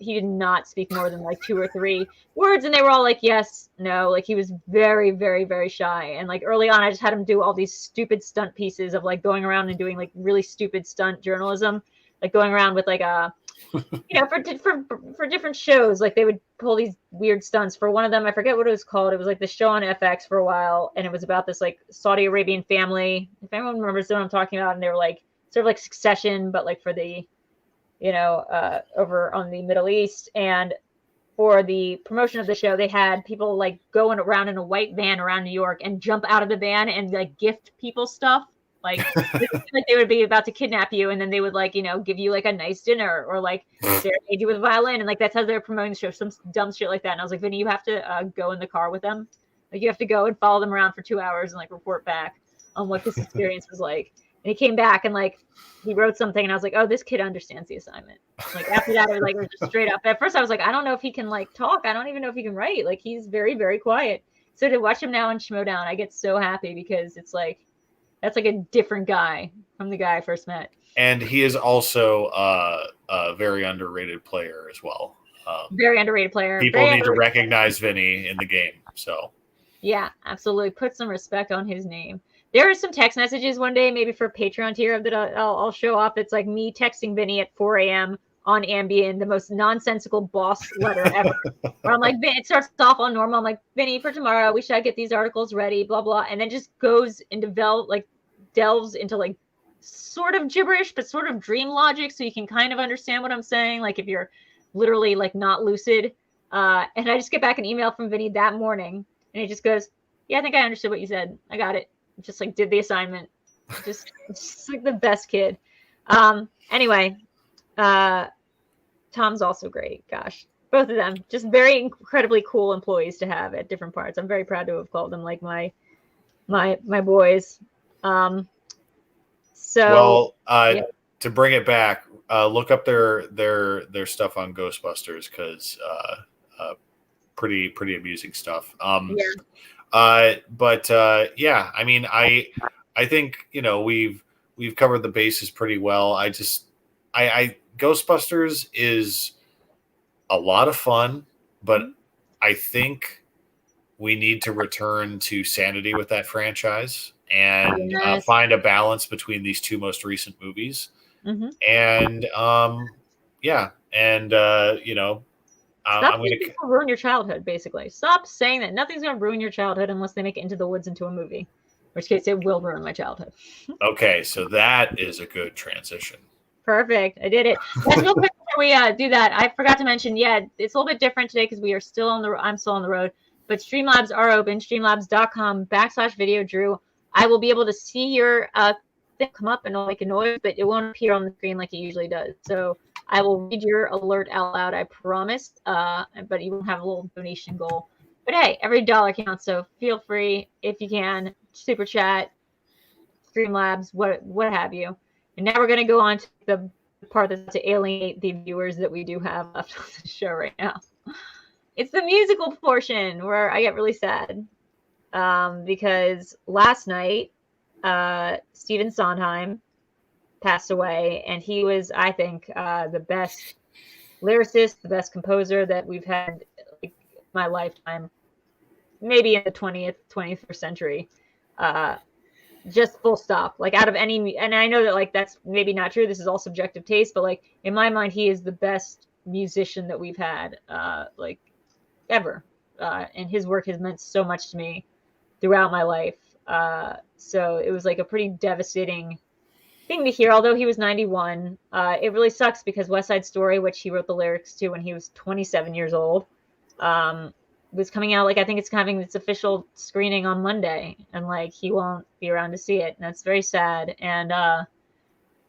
S1: speak more than like 2 or 3 words, and they were all like yes, no. Like he was very, very, very shy. And like early on, I just had him do all these stupid stunt pieces of like going around and doing like really stupid stunt journalism, like going around with like a, you know, for different shows. Like they would pull these weird stunts. For one of them, I forget what it was called. It was like the show on FX for a while, and it was about this like Saudi Arabian family. If anyone remembers what I'm talking about, and they were like sort of like Succession, but like for the, you know, over on the Middle East. And for the promotion of the show, they had people like going around in a white van around New York and jump out of the van and like gift people stuff. Like, like they would be about to kidnap you, and then they would like, you know, give you like a nice dinner or like serenade you with a violin, and like that's how they're promoting the show, some dumb shit like that. And I was like, Vinny, you have to go in the car with them. Like you have to go and follow them around for 2 hours and like report back on what this experience was like. And he came back and like he wrote something, and I was like, oh, this kid understands the assignment. Like after that, I was just straight up. At first, I was like, I don't know if he can like talk. I don't even know if he can write. Like he's very, very quiet. So to watch him now in Schmoedown, I get so happy because it's like that's like a different guy from the guy I first met. And
S2: he is also a very underrated player as well.
S1: Very underrated player.
S2: People need to recognize Vinny in the game. So
S1: yeah, absolutely. Put some respect on his name. There are some text messages one day, maybe for Patreon tier, that I'll show off. It's like me texting Vinny at 4 a.m. on Ambien, the most nonsensical boss letter ever. Where I'm like, it starts off all normal. I'm like, Vinny, for tomorrow, we should get these articles ready, blah, blah. And then just goes into delves into like sort of gibberish, but sort of dream logic. So you can kind of understand what I'm saying. Like if you're literally like not lucid. And I just get back an email from Vinny that morning, and he just goes, yeah, I think I understood what you said. I got it. Just like did the assignment. Just like the best kid. Anyway, Tom's also great. Gosh, both of them just very incredibly cool employees to have at different parts. I'm very proud to have called them like my boys. To
S2: bring it back, look up their stuff on Ghostbusters, because pretty amusing stuff. I mean, I think, you know, we've covered the bases pretty well. I Ghostbusters is a lot of fun, but I think we need to return to sanity with that franchise and find a balance between these 2 most recent movies. Mm-hmm. And you know,
S1: stop going to ruin your childhood, basically. Stop saying that nothing's going to ruin your childhood unless they make it Into the Woods into a movie, in which case it will ruin my childhood. Okay, so that is a good transition. Perfect. I did it. Real quick before we do that, I forgot to mention, it's a little bit different today because I'm still on the road, but Streamlabs are open, streamlabs.com/VideoDrew. I will be able to see your thing come up and it'll make a noise, but it won't appear on the screen like it usually does. So I will read your alert out loud, I promise. But you won't have a little donation goal. But hey, every dollar counts, so feel free, if you can, super chat, Streamlabs, what have you. And now we're going to go on to the part that's to alienate the viewers that we do have left on the show right now. It's the musical portion where I get really sad. because last night, Stephen Sondheim passed away, and he was, I think, the best lyricist, the best composer that we've had like my lifetime, maybe in the 21st century. Just full stop. Like out of any, and I know that like that's maybe not true. This is all subjective taste, but like in my mind, he is the best musician that we've had, like ever. And his work has meant so much to me throughout my life. So it was like a pretty devastating thing to hear. Although he was 91, it really sucks because West Side Story, which he wrote the lyrics to when he was 27 years old, was coming out. Like I think it's having its official screening on Monday, and like he won't be around to see it, and that's very sad. And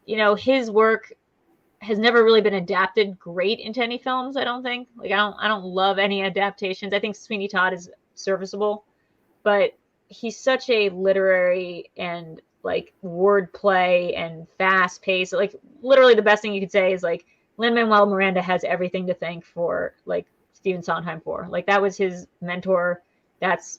S1: you know, his work has never really been adapted great into any films. I don't think. Like I don't love any adaptations. I think Sweeney Todd is serviceable, but he's such a literary and like wordplay and fast pace. Like literally the best thing you could say is like Lin-Manuel Miranda has everything to thank for like Stephen Sondheim for. Like that was his mentor. That's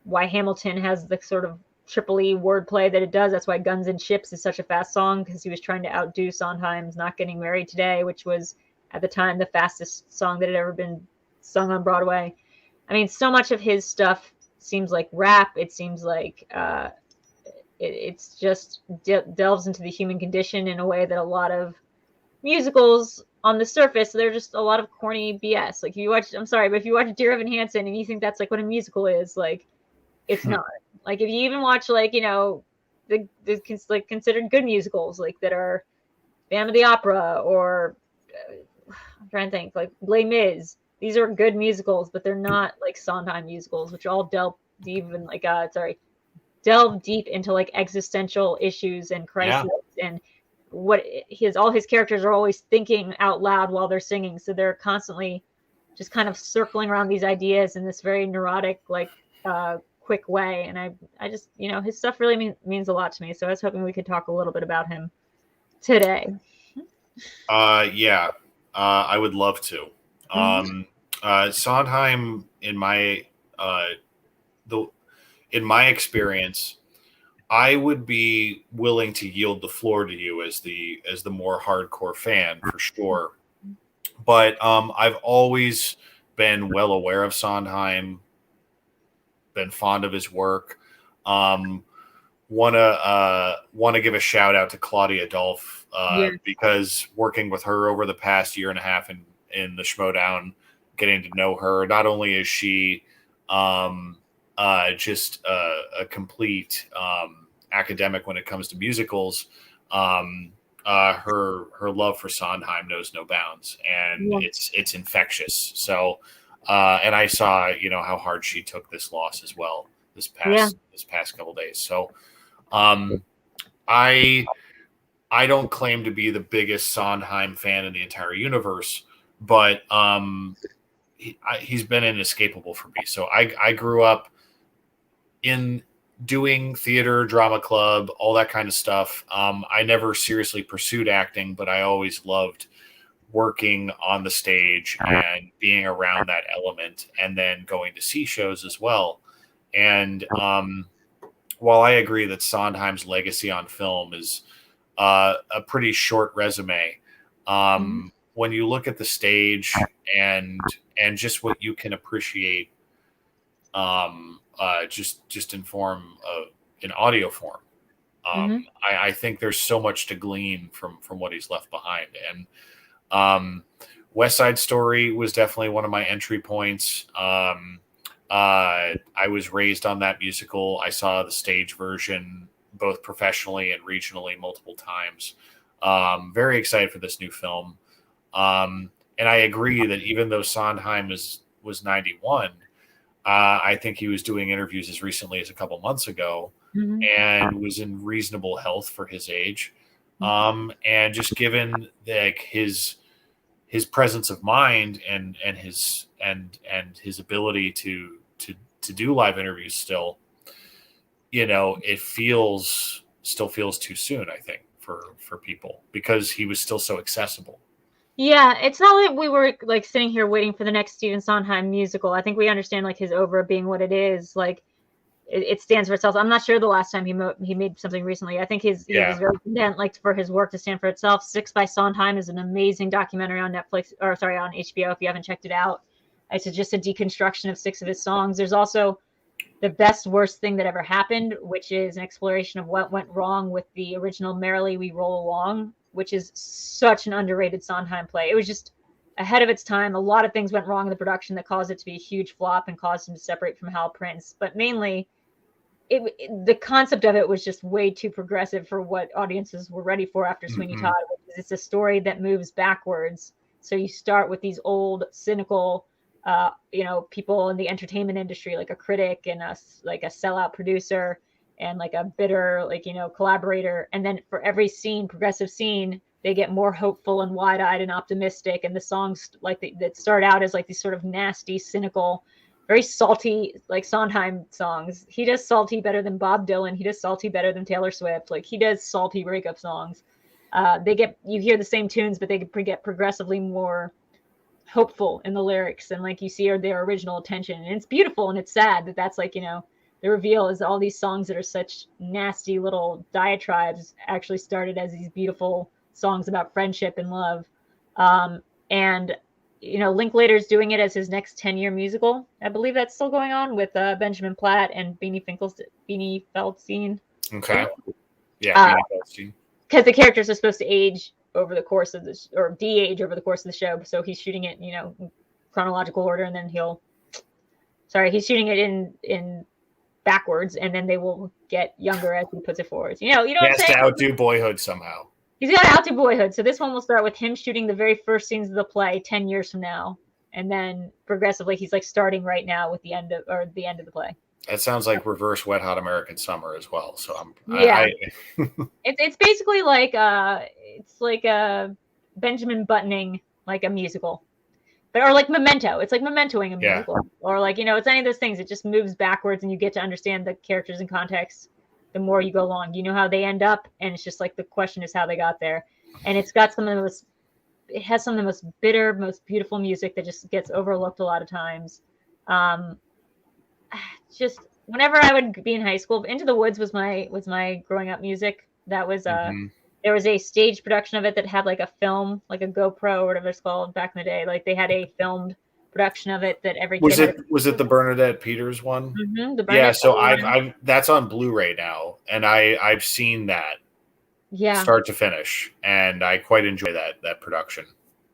S1: why Hamilton has the sort of triple E wordplay that it does. That's why Guns and Ships is such a fast song, because he was trying to outdo Sondheim's Not Getting Married Today, which was at the time the fastest song that had ever been sung on Broadway. I mean, so much of his stuff seems like rap. It seems like it's just delves into the human condition in a way that a lot of musicals on the surface, they're just a lot of corny BS. Like if you watch, I'm sorry, but if you watch Dear Evan Hansen and you think that's like what a musical is, like it's not. Like if you even watch like, you know, the like considered good musicals, like that are Phantom of the Opera or I'm trying to think, like Les Mis. These are good musicals, but they're not like Sondheim musicals, which all delve deep and like delve deep into like existential issues and crises and what all his characters are always thinking out loud while they're singing. So they're constantly just kind of circling around these ideas in this very neurotic, like quick way. And I just, you know, his stuff really means a lot to me. So I was hoping we could talk a little bit about him today.
S2: Yeah, I would love to. Sondheim, in my experience, I would be willing to yield the floor to you as the more hardcore fan for sure. But I've always been well aware of Sondheim, been fond of his work. Want to give a shout out to Claudia Dolph because working with her over the past year and a half in the Schmoedown, getting to know her, not only is she just a complete academic when it comes to musicals, her love for Sondheim knows no bounds, and it's infectious. So and I saw, you know, how hard she took this loss as well this past couple days. So I don't claim to be the biggest Sondheim fan in the entire universe, but he's been inescapable for me. So I grew up in doing theater, drama club, all that kind of stuff. I never seriously pursued acting, but I always loved working on the stage and being around that element, and then going to see shows as well. And while I agree that Sondheim's legacy on film is a pretty short resume, when you look at the stage and just what you can appreciate, just in form of in audio form, I think there's so much to glean from what he's left behind. And West Side Story was definitely one of my entry points. I was raised on that musical. I saw the stage version both professionally and regionally multiple times. Very excited for this new film. And I agree that even though Sondheim was 91, I think he was doing interviews as recently as a couple months ago, and was in reasonable health for his age. And just given like his presence of mind and his ability to do live interviews still, you know, it still feels too soon, I think, for people, because he was still so accessible.
S1: Yeah, it's not that we were like sitting here waiting for the next Stephen Sondheim musical. I think we understand like his oeuvre being what it is. Like it stands for itself. I'm not sure the last time he made something recently. I think he was very content, like, for his work to stand for itself. 6 by Sondheim is an amazing documentary on Netflix, or sorry, on HBO if you haven't checked it out. It's just a deconstruction of 6 of his songs. There's also The Best Worst Thing That Ever Happened, which is an exploration of what went wrong with the original Merrily We Roll Along, which is such an underrated Sondheim play. It was just ahead of its time. A lot of things went wrong in the production that caused it to be a huge flop and caused him to separate from Hal Prince. But mainly, the concept of it was just way too progressive for what audiences were ready for after Sweeney Todd. It's a story that moves backwards. So you start with these old, cynical, people in the entertainment industry, like a critic and a sellout producer and like a bitter, collaborator. And then for every progressive scene, they get more hopeful and wide-eyed and optimistic. And the songs that start out as like these sort of nasty, cynical, very salty, like Sondheim songs. He does salty better than Bob Dylan. He does salty better than Taylor Swift. Like, he does salty breakup songs. You hear the same tunes, but they get progressively more hopeful in the lyrics, and like you see their original intention. And it's beautiful, and it's sad that's the reveal is all these songs that are such nasty little diatribes actually started as these beautiful songs about friendship and love. And Linklater's doing it as his next 10-year musical. I believe that's still going on with Benjamin Platt and Beanie Feldstein.
S2: Okay. Yeah, Beanie Feldstein.
S1: Because the characters are supposed to age over the course of this, or de-age over the course of the show. So he's shooting it, in chronological order, and then he's shooting it in backwards, and then they will get younger as he puts it forward. He has
S2: to outdo Boyhood somehow.
S1: He's got to outdo Boyhood. So this one will start with him shooting the very first scenes of the play 10 years from now. And then progressively, he's like starting right now with the end of the play.
S2: That sounds like reverse Wet Hot American Summer as well. So
S1: it's basically like a Benjamin Buttoning, like a musical, or like Memento. It's like Mementoing a musical, or it's any of those things. It just moves backwards, and you get to understand the characters and context the more you go along. You know how they end up, and it's just like the question is how they got there. And it has some of the most bitter, most beautiful music that just gets overlooked a lot of times. Just whenever I would be in high school, Into the Woods was my growing up music. That was there was a stage production of it that had like a film, like a GoPro or whatever it's called back in the day. Like they had a filmed production of it that every kid
S2: was it the Bernadette Peters one?
S1: Mm-hmm,
S2: so I've that's on Blu-ray now, and I've seen that start to finish, and I quite enjoy that production.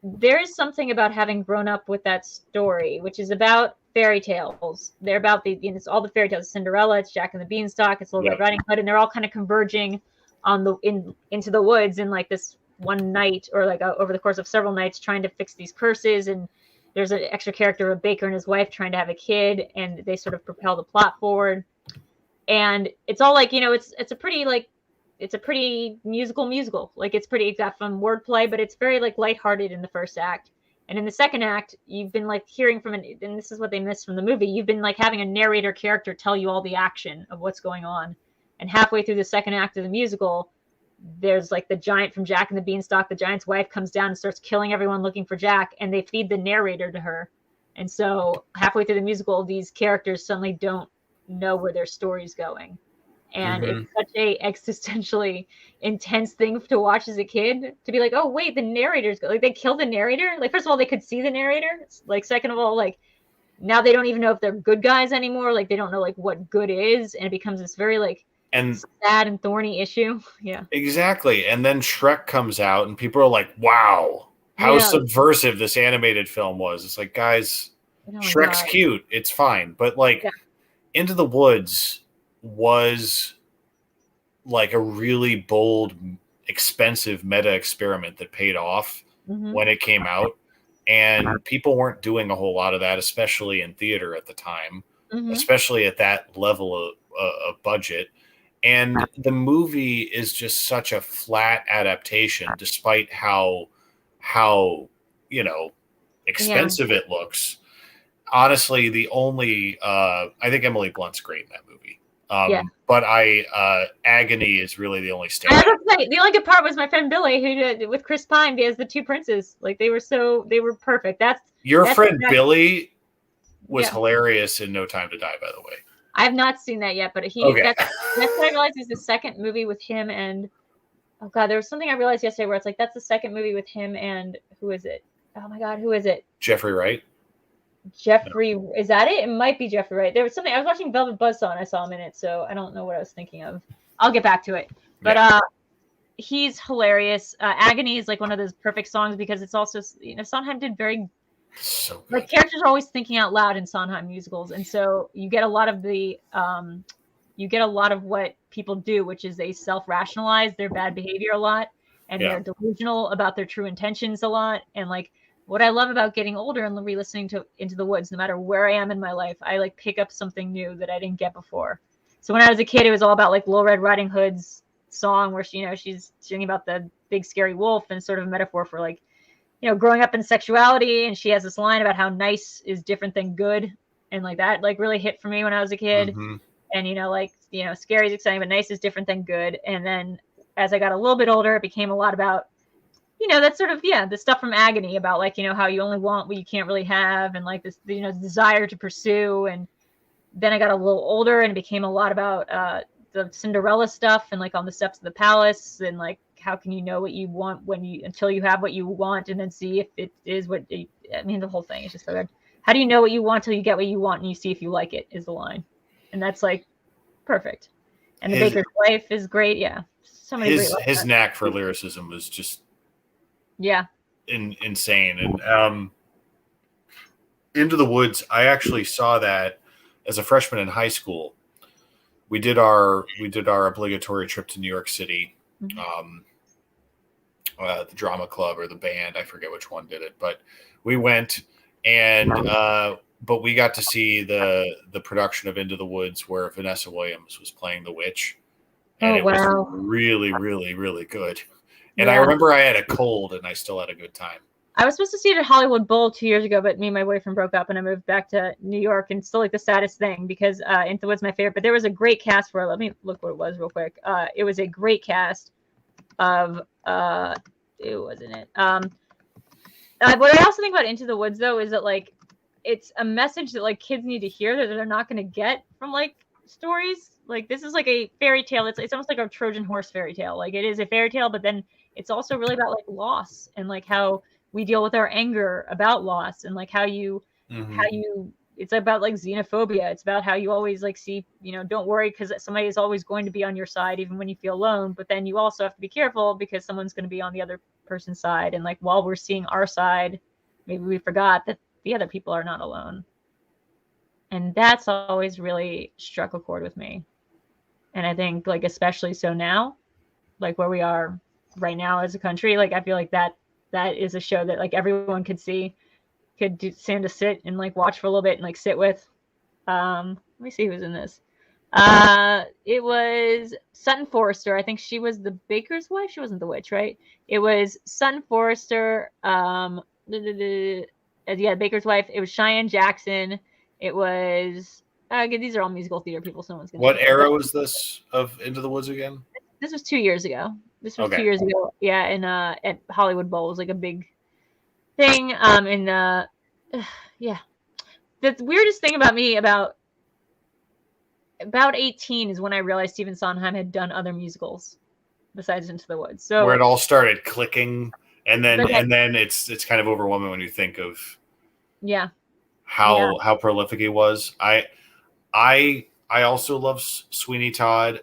S1: There is something about having grown up with that story, which is about fairy tales. They're about it's all the fairy tales. Cinderella, it's Jack and the Beanstalk, it's Little Red Riding Hood, and they're all kind of converging into the woods in like this one night, or like over the course of several nights, trying to fix these curses. And there's an extra character, a baker and his wife, trying to have a kid, and they sort of propel the plot forward. And it's all like, it's a pretty musical. Like it's got some wordplay, but it's very like lighthearted in the first act. And in the second act, you've been like hearing from and this is what they missed from the movie. You've been like having a narrator character tell you all the action of what's going on. And halfway through the second act of the musical, there's like the giant from Jack and the Beanstalk. The giant's wife comes down and starts killing everyone looking for Jack, and they feed the narrator to her. And so halfway through the musical, these characters suddenly don't know where their story's going. And it's such a existentially intense thing to watch as a kid, to be like, oh wait, the narrator's like, they killed the narrator. Like, first of all, they could see the narrator. Like, second of all, like now they don't even know if they're good guys anymore. Like they don't know like what good is, and it becomes this very like sad and thorny issue. Yeah,
S2: exactly. And then Shrek comes out, and people are like, wow, how subversive this animated film was. It's like, guys, Shrek's cute, it's fine, but like Into the Woods was like a really bold, expensive meta experiment that paid off when it came out, and people weren't doing a whole lot of that, especially in theater at the time, especially at that level of budget. And the movie is just such a flat adaptation, despite how expensive it looks. Honestly, the only I think Emily Blunt's great in that movie. But Agony is really the only standout.
S1: I have to say, the only good part was my friend Billy, who did with Chris Pine as the two princes. Like they were perfect. That's
S2: friend Billy was hilarious in No Time to Die, by the way.
S1: I have not seen that yet, but that's what I realized is the second movie with him and oh god, there was something I realized yesterday where it's like that's the second movie with him and who is it? Oh my god, who is it?
S2: Jeffrey Wright.
S1: Jeffrey, no. Is that it? It might be Jeffrey Wright. There was something I was watching Velvet Buzzsaw and I saw him in it, so I don't know what I was thinking of. I'll get back to it. But he's hilarious. Agony is like one of those perfect songs because it's also, Sondheim did very
S2: so good.
S1: Like characters are always thinking out loud in Sondheim musicals, and so you get a lot of what people do, which is they self-rationalize their bad behavior a lot, and they're delusional about their true intentions a lot. And like what I love about getting older and re-listening to Into the Woods, no matter where I am in my life, I like pick up something new that I didn't get before. So when I was a kid, it was all about like Little Red Riding Hood's song where she's singing about the big scary wolf and sort of a metaphor for like, growing up in sexuality. And she has this line about how nice is different than good. And like that, like really hit for me when I was a kid.
S2: Mm-hmm.
S1: And, scary is exciting, but nice is different than good. And then as I got a little bit older, it became a lot about, that sort of, the stuff from Agony about like, how you only want what you can't really have. And like this, desire to pursue. And then I got a little older and it became a lot about the Cinderella stuff and like on the steps of the palace and like, how can you know what you want until you have what you want and then see if it is what the whole thing is just so good. How do you know what you want till you get what you want and you see if you like it is the line. And that's like perfect. And the Baker's Wife is great. Yeah. So many
S2: his knack for lyricism was just insane. And Into the Woods, I actually saw that as a freshman in high school. We did our obligatory trip to New York City. Mm-hmm. The drama club or the band, I forget which one did it, but we went and but we got to see the production of Into the Woods where Vanessa Williams was playing the witch, and it was really, really, really good. And I remember I had a cold and I still had a good time.
S1: I was supposed to see it at Hollywood Bowl 2 years ago, but me and my boyfriend broke up and I moved back to New York, and it's still like the saddest thing because Into the Woods is my favorite, but there was a great cast for it. Let me look what it was real quick. It was a great cast of it wasn't it. What I also think about Into the Woods though is that like it's a message that like kids need to hear that they're not going to get from like stories. Like this is like a fairy tale. It's almost like a Trojan horse fairy tale. Like it is a fairy tale, but then it's also really about like loss and like how we deal with our anger about loss and like how you it's about like xenophobia. It's about how you always like see, don't worry because somebody is always going to be on your side even when you feel alone. But then you also have to be careful because someone's going to be on the other person's side. And like while we're seeing our side, maybe we forgot that the other people are not alone. And that's always really struck a chord with me. And I think like especially so now, like where we are right now as a country, like I feel like that is a show that like everyone could see. Stand to sit and like watch for a little bit and like sit with. Let me see who's in this. It was Sutton Forrester. I think she was the baker's wife. She wasn't the witch, right? It was Sutton Forrester. Baker's wife. It was Cheyenne Jackson. It was. These are all musical theater people. Someone's gonna.
S2: What era was this of Into the Woods again?
S1: This was 2 years ago. 2 years ago. Yeah, and at Hollywood Bowl was like a big thing. The weirdest thing about me about 18 is when I realized Stephen Sondheim had done other musicals besides Into the Woods. So
S2: where it all started clicking, and then it's kind of overwhelming when you think of how prolific he was. I also love Sweeney Todd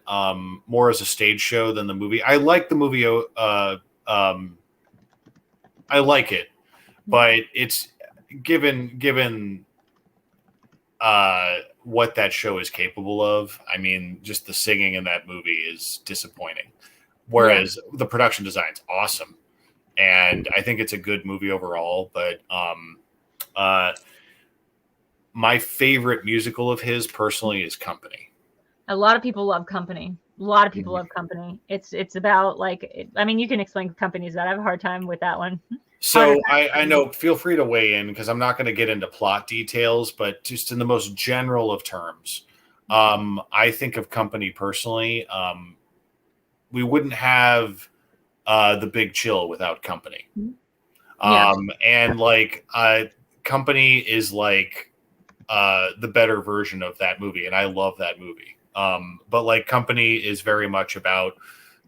S2: more as a stage show than the movie. I like the movie. I like it, but it's given what that show is capable of. I mean, just the singing in that movie is disappointing. Whereas the production design's awesome, and I think it's a good movie overall. But my favorite musical of his personally is Company.
S1: A lot of people love Company. Love Company. It's about like, you can explain Companies that I have a hard time with that one.
S2: So I know, feel free to weigh in because I'm not going to get into plot details, but just in the most general of terms, I think of Company personally. We wouldn't have The Big Chill without Company. And like Company is like the better version of that movie, and I love that movie. But like Company is very much about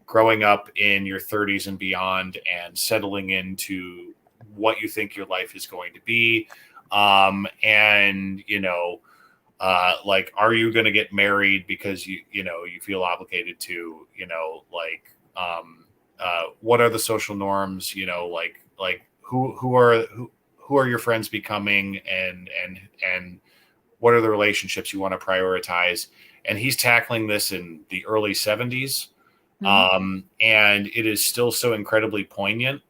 S2: growing up in your 30s and beyond and settling into what you think your life is going to be. And, like, are you going to get married because you feel obligated to, what are the social norms, like who are your friends becoming and what are the relationships you want to prioritize? And he's tackling this in the early 70s. And it is still so incredibly poignant.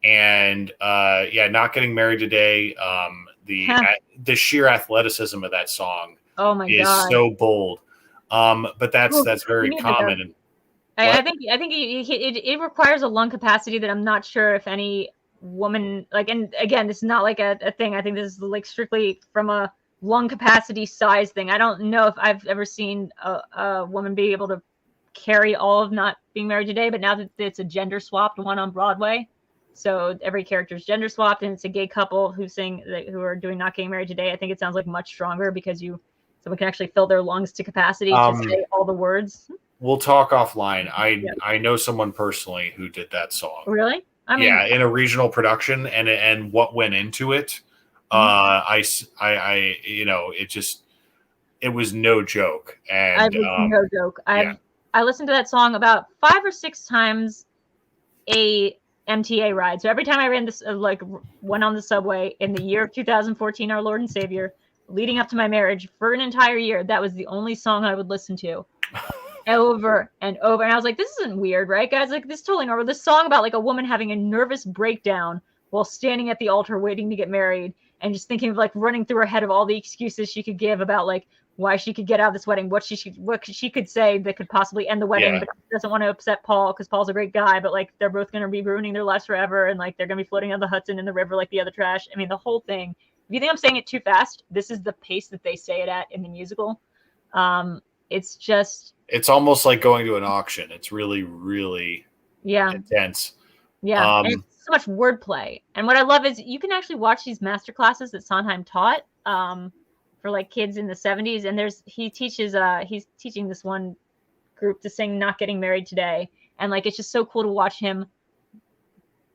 S2: And not getting married today. The sheer athleticism of that song is so bold. But that's very common.
S1: I think it requires a lung capacity that I'm not sure if any woman, like, and again, this is not like a thing. I think this is like strictly from a lung capacity size thing. I don't know if I've ever seen a woman be able to carry all of Not Being Married Today, but now that it's a gender swapped one on Broadway, so every character is gender swapped and it's a gay couple who are doing Not Getting Married Today, I think it sounds like much stronger because someone can actually fill their lungs to capacity to say all the words.
S2: We'll talk offline. I know someone personally who did that song.
S1: Really?
S2: In a regional production, and what went into it. It was no joke. And
S1: no joke. I listened to that song about 5 or 6 times a MTA ride. So every time I ran this, went on the subway in the year of 2014, our Lord and Savior, leading up to my marriage for an entire year, that was the only song I would listen to over and over. And I was like, this isn't weird, right, guys? Like, this is totally normal. This song about like a woman having a nervous breakdown while standing at the altar waiting to get married and just thinking of like running through her head of all the excuses she could give about like why she could get out of this wedding, what she could say that could possibly end the wedding, but she doesn't want to upset Paul because Paul's a great guy, but like they're both going to be ruining their lives forever and like they're going to be floating on the Hudson in the river like the other trash. I mean, the whole thing. If you think I'm saying it too fast, this is the pace that they say it at in the musical. It's
S2: almost like going to an auction. It's really, really intense.
S1: Yeah, and it's so much wordplay. And what I love is you can actually watch these master classes that Sondheim taught for like kids in the 70s. And he's teaching this one group to sing Not Getting Married Today. And like, it's just so cool to watch him,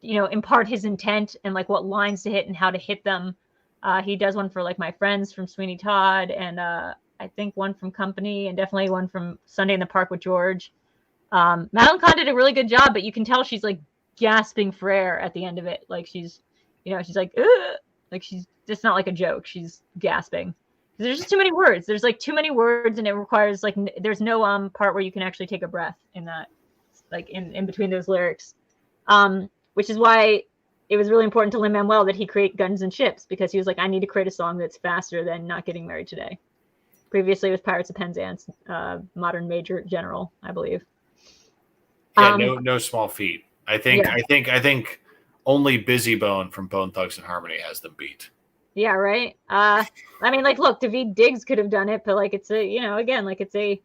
S1: impart his intent and like what lines to hit and how to hit them. He does one for like My Friends from Sweeney Todd and I think one from Company and definitely one from Sunday in the Park with George. Madeline Kahn did a really good job, but you can tell she's like gasping for air at the end of it. Like she's like, ugh! Like she's just not like a joke. She's gasping. There's just too many words. There's like too many words and it requires like, there's no part where you can actually take a breath in that, like in between those lyrics. Which is why it was really important to Lin-Manuel that he create Guns and Ships, because he was like, I need to create a song that's faster than Not Getting Married Today. Previously it was Pirates of Penzance, Modern Major General, I believe.
S2: Yeah, no small feat. I think only Busy Bone from Bone Thugs and Harmony has them beat.
S1: Yeah, right. I mean, like, look, Daveed Diggs could have done it, but like, it's it's a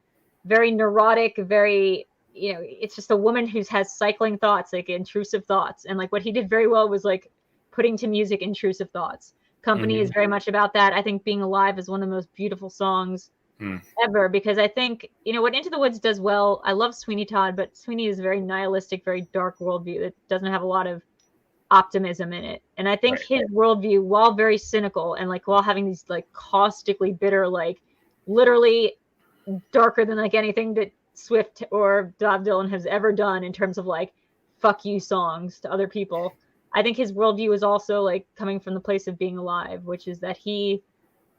S1: very neurotic, very, it's just a woman who has cycling thoughts, like intrusive thoughts. And like what he did very well was like putting to music intrusive thoughts. Company is very much about that. I think Being Alive is one of the most beautiful songs ever, because I think, what Into the Woods does well, I love Sweeney Todd, but Sweeney is a very nihilistic, very dark worldview that doesn't have a lot of optimism in it. And I think his worldview, while very cynical and like while having these like caustically bitter, like literally darker than like anything that Swift or Bob Dylan has ever done in terms of like fuck you songs to other people, I think his worldview is also like coming from the place of being alive, which is that he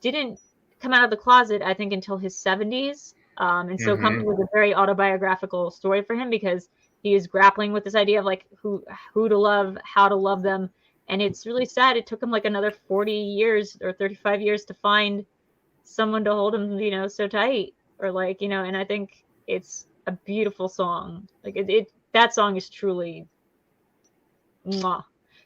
S1: didn't come out of the closet, I think, until his 70s. And so Company was a very autobiographical story for him, because he is grappling with this idea of like who to love, how to love them. And it's really sad. It took him like another 40 years or 35 years to find someone to hold him, so tight, or like, and I think it's a beautiful song. Like that song is truly mwah.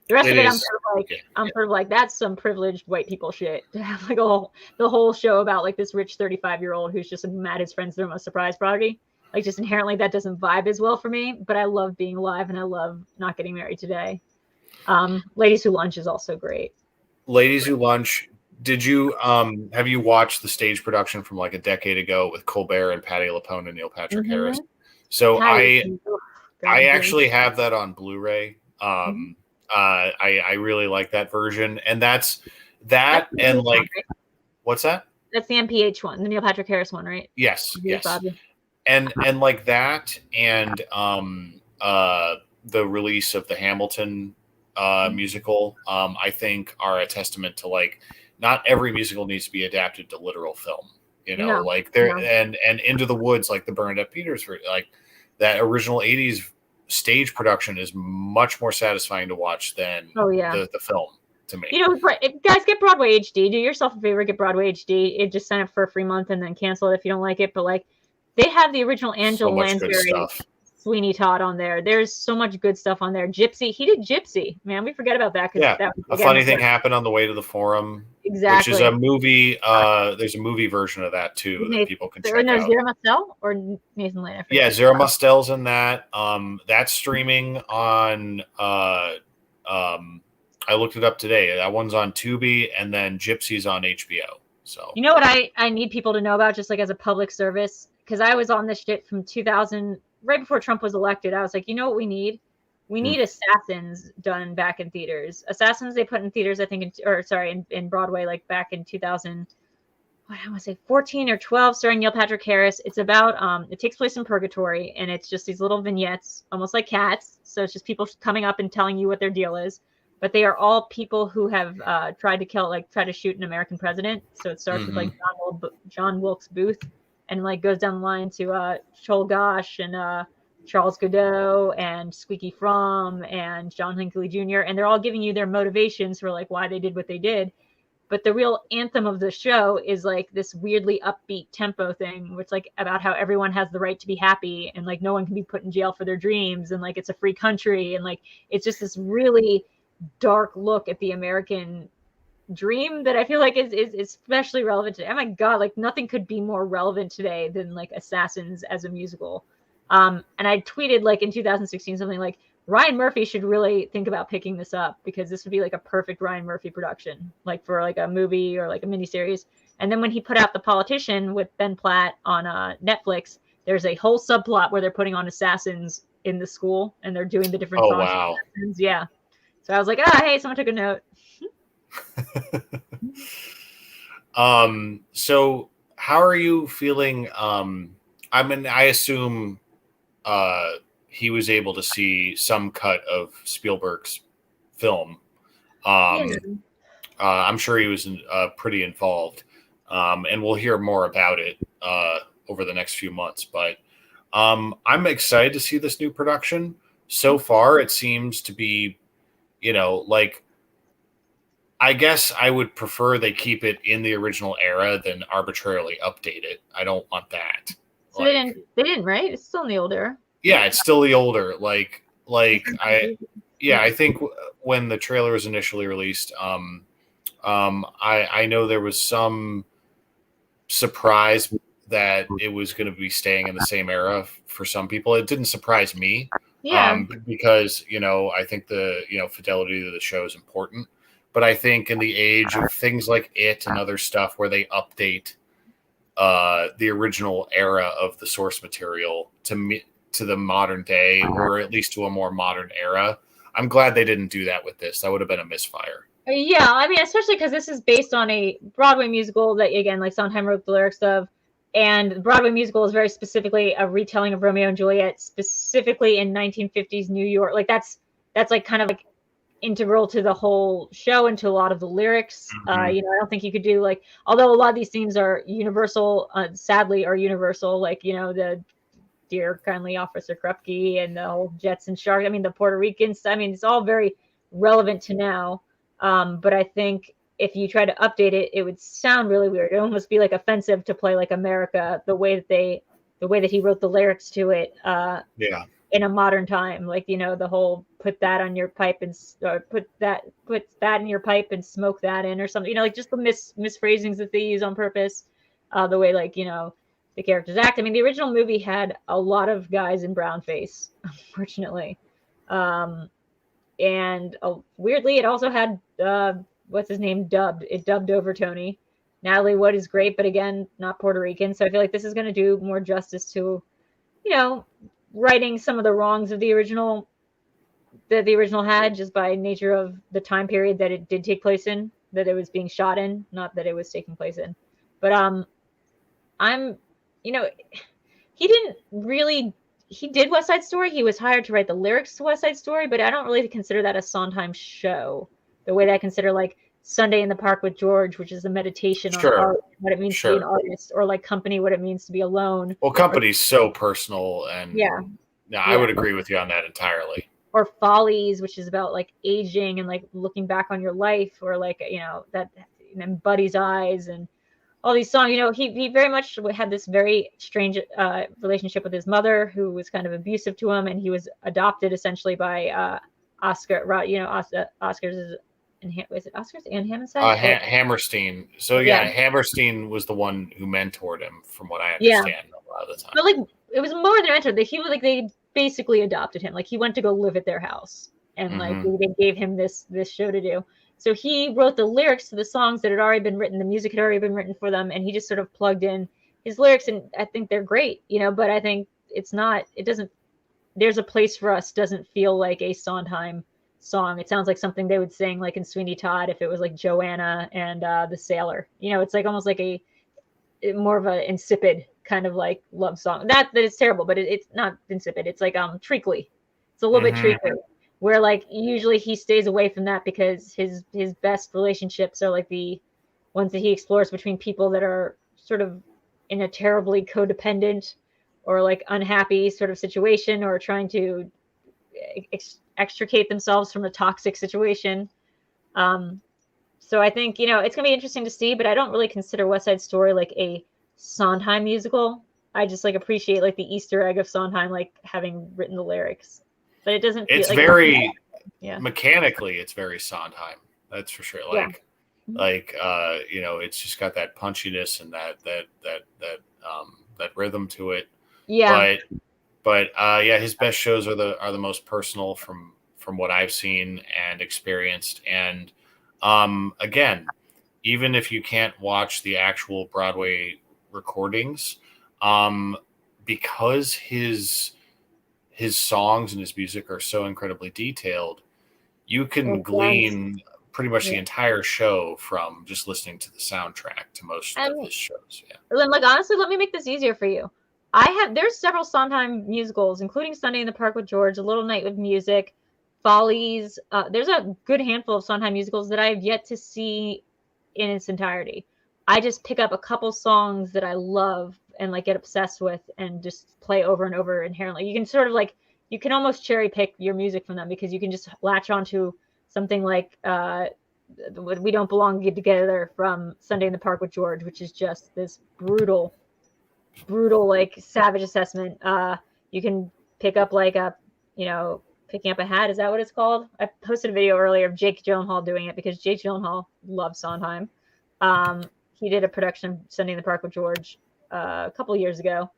S1: The rest of it, I'm sort of like, that's some privileged white people shit to have like the whole show about like this rich 35-year-old who's just mad his friends threw him a surprise party. Like just inherently that doesn't vibe as well for me, but I love Being Alive and I love Not Getting Married Today. Ladies Who Lunch is also great.
S2: Ladies Who Lunch Did you have you watched the stage production from like a decade ago with Colbert and Patti LuPone and Neil Patrick Harris? So I actually have that on Blu-ray. I really like that version, and that's and like
S1: one, right?
S2: What's that?
S1: That's the MPH one, the Neil Patrick Harris one, right?
S2: Yes. And like that, and the release of the Hamilton musical, I think are a testament to like not every musical needs to be adapted to literal film. You know, like there and Into the Woods, like the Bernadette Peters, like that original '80s stage production is much more satisfying to watch than the film. To me,
S1: you know, guys, get Broadway HD. Do yourself a favor, get Broadway HD. It just sign up for a free month and then cancel it if you don't like it. But like, they have the original Angela Lansbury, Sweeney Todd on there. There's so much good stuff on there. Gypsy, he did Gypsy, man. We forget about that.
S2: A funny thing happened on the way to the Forum.
S1: Exactly.
S2: Which is a movie. There's a movie version of that too that people can check out.
S1: Zara Mostel or Nathan Lane?
S2: Yeah, Zara Mostel's in that. That's streaming on. I looked it up today. That one's on Tubi, and then Gypsy's on HBO. So
S1: you know what I need people to know about, just like as a public service, because I was on this shit from 2000, right before Trump was elected. I was like, you know what we need? We need Assassins done back in theaters. Assassins they put in theaters, I think, in Broadway, like back in 2000. What I want to say, 14 or 12, starring Neil Patrick Harris. It's about it takes place in purgatory, and it's just these little vignettes, almost like Cats. So it's just people coming up and telling you what their deal is. But they are all people who have tried to shoot an American president. So it starts with like John Wilkes Booth, and like goes down the line to Joel Gosh and Charles Godot and Squeaky Fromm and John Hinckley Jr. And they're all giving you their motivations for like why they did what they did. But the real anthem of the show is like this weirdly upbeat tempo thing, which like about how everyone has the right to be happy and like no one can be put in jail for their dreams and like it's a free country and like it's just this really dark look at the American dream that I feel like is especially relevant today. Oh my god, like nothing could be more relevant today than like Assassins as a musical. And I tweeted like in 2016 something like Ryan Murphy should really think about picking this up because this would be like a perfect Ryan Murphy production, like for like a movie or like a miniseries. And then when he put out The Politician with Ben Platt on Netflix, there's a whole subplot where they're putting on assassins in the school and they're doing the different songs.
S2: Wow.
S1: Yeah. So I was like, hey, someone took a note.
S2: So how are you feeling? I mean, I assume he was able to see some cut of Spielberg's film. I'm sure he was pretty involved, and we'll hear more about it over the next few months. But I'm excited to see this new production. So far, it seems to be, like, I guess I would prefer they keep it in the original era than arbitrarily update it. I don't want that.
S1: So they didn't, right? It's still in the old era.
S2: Yeah, it's still the older. I think when the trailer was initially released, I know there was some surprise that it was going to be staying in the same era for some people. It didn't surprise me.
S1: Yeah.
S2: Because, I think the, fidelity to the show is important. But I think in the age of things like It and other stuff where they update the original era of the source material to the modern day, or at least to a more modern era, I'm glad they didn't do that with this. That would have been a misfire.
S1: Yeah, I mean, especially because this is based on a Broadway musical that, again, like Sondheim wrote the lyrics of. And the Broadway musical is very specifically a retelling of Romeo and Juliet, specifically in 1950s New York. Like that's like kind of like integral to the whole show and to a lot of the lyrics. I don't think you could do like, although a lot of these themes are universal, sadly are universal, like, the Dear Kindly Officer Krupke and the whole Jets and Sharks. I mean, the Puerto Ricans. I mean, it's all very relevant to now. But I think if you try to update it, it would sound really weird. It would almost be like offensive to play like America the way that he wrote the lyrics to it. In a modern time, like, the whole put that on your pipe and put that in your pipe and smoke that in or something, like just the misphrasings that they use on purpose, the way like, the characters act. I mean, the original movie had a lot of guys in brownface, unfortunately. And weirdly, it also had what's his name dubbed. It dubbed over Tony. Natalie Wood is great, but again, not Puerto Rican. So I feel like this is going to do more justice to, righting some of the wrongs of the original that the original had, just by nature of the time period that it did take place in, that it was being shot in, not that it was taking place in. But he did West Side Story. He was hired to write the lyrics to West Side Story, but I don't really consider that a Sondheim show the way that I consider like Sunday in the Park with George, which is a meditation on art, what it means to be an artist, or like Company, what it means to be alone.
S2: Well, Company's so personal, and I would agree with you on that entirely.
S1: Or Follies, which is about like aging and like looking back on your life, or like that in Buddy's Eyes and all these songs. He very much had this very strange relationship with his mother, who was kind of abusive to him, and he was adopted essentially by Oscar. Oscar's. Was it Oscars and
S2: Hammerstein? So Hammerstein was the one who mentored him, from what I understand a lot of the time.
S1: But like, it was more than mentored. They basically adopted him. Like, he went to go live at their house, and like they gave him this show to do. So he wrote the lyrics to the songs that had already been written. The music had already been written for them, and he just sort of plugged in his lyrics. And I think they're great, But I think it's not. It doesn't. There's a Place for Us doesn't feel like a Sondheim song. It sounds like something they would sing like in Sweeney Todd if it was like Joanna and the Sailor. It's like almost like more of a insipid kind of like love song. That is terrible, but it's not insipid. It's like treacly. It's a little bit treacly, where like usually he stays away from that because his best relationships are like the ones that he explores between people that are sort of in a terribly codependent or like unhappy sort of situation, or trying to extricate themselves from a toxic situation. So I think, it's gonna be interesting to see, but I don't really consider West Side Story like a Sondheim musical. I just like appreciate like the Easter egg of Sondheim like having written the lyrics, but it doesn't feel
S2: it's
S1: like
S2: very mechanically, it's very Sondheim, that's for sure. It's just got that punchiness and that rhythm to it. But his best shows are the most personal from what I've seen and experienced. And again, even if you can't watch the actual Broadway recordings, because his songs and his music are so incredibly detailed, you can glean pretty much the entire show from just listening to the soundtrack to most of his shows.
S1: Like, honestly, let me make this easier for you. There's several Sondheim musicals, including Sunday in the Park with George, A Little Night with Music, Follies. There's a good handful of Sondheim musicals that I have yet to see in its entirety. I just pick up a couple songs that I love and like get obsessed with and just play over and over inherently. You can sort of like, you can almost cherry pick your music from them, because you can just latch onto something like We Don't Belong Together from Sunday in the Park with George, which is just this brutal like savage assessment. You can pick up like picking up a hat, is that what it's called? I posted a video earlier of Jake Gyllenhaal doing it, because Jake Gyllenhaal loves Sondheim. He did a production of Sunday in the Park with George a couple years ago.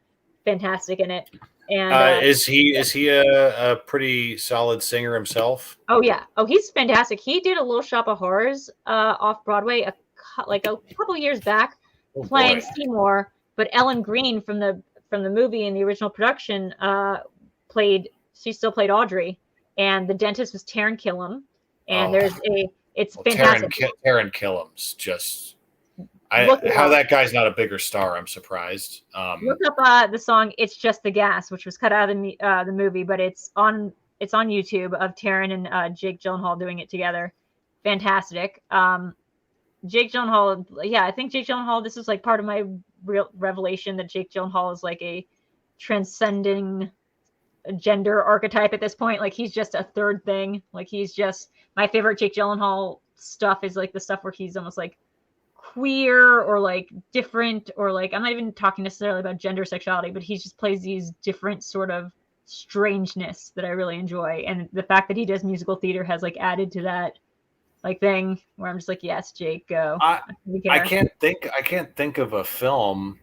S1: Fantastic in it. And
S2: is he a pretty solid singer himself?
S1: Oh yeah. Oh, he's fantastic. He did a Little Shop of Horrors off Broadway a couple years back, playing Seymour. But Ellen Greene from the movie in the original production she still played Audrey, and the dentist was Taran Killam. And it's fantastic.
S2: Taran Killam's just how that guy's not a bigger star. I'm surprised.
S1: Look up the song "It's Just the Gas," which was cut out of the movie, but it's on YouTube of Taran and Jake Gyllenhaal doing it together. Fantastic. Jake Gyllenhaal, I think Jake Gyllenhaal. This is like part of my real revelation that Jake Gyllenhaal is like a transcending gender archetype at this point. Like, he's just a third thing. Like, he's just my favorite Jake Gyllenhaal stuff is like the stuff where he's almost like queer or like different, or like, I'm not even talking necessarily about gender sexuality, but he just plays these different sort of strangeness that I really enjoy. And the fact that he does musical theater has like added to that like thing where I'm just like, yes, Jake, go.
S2: I can't think of a film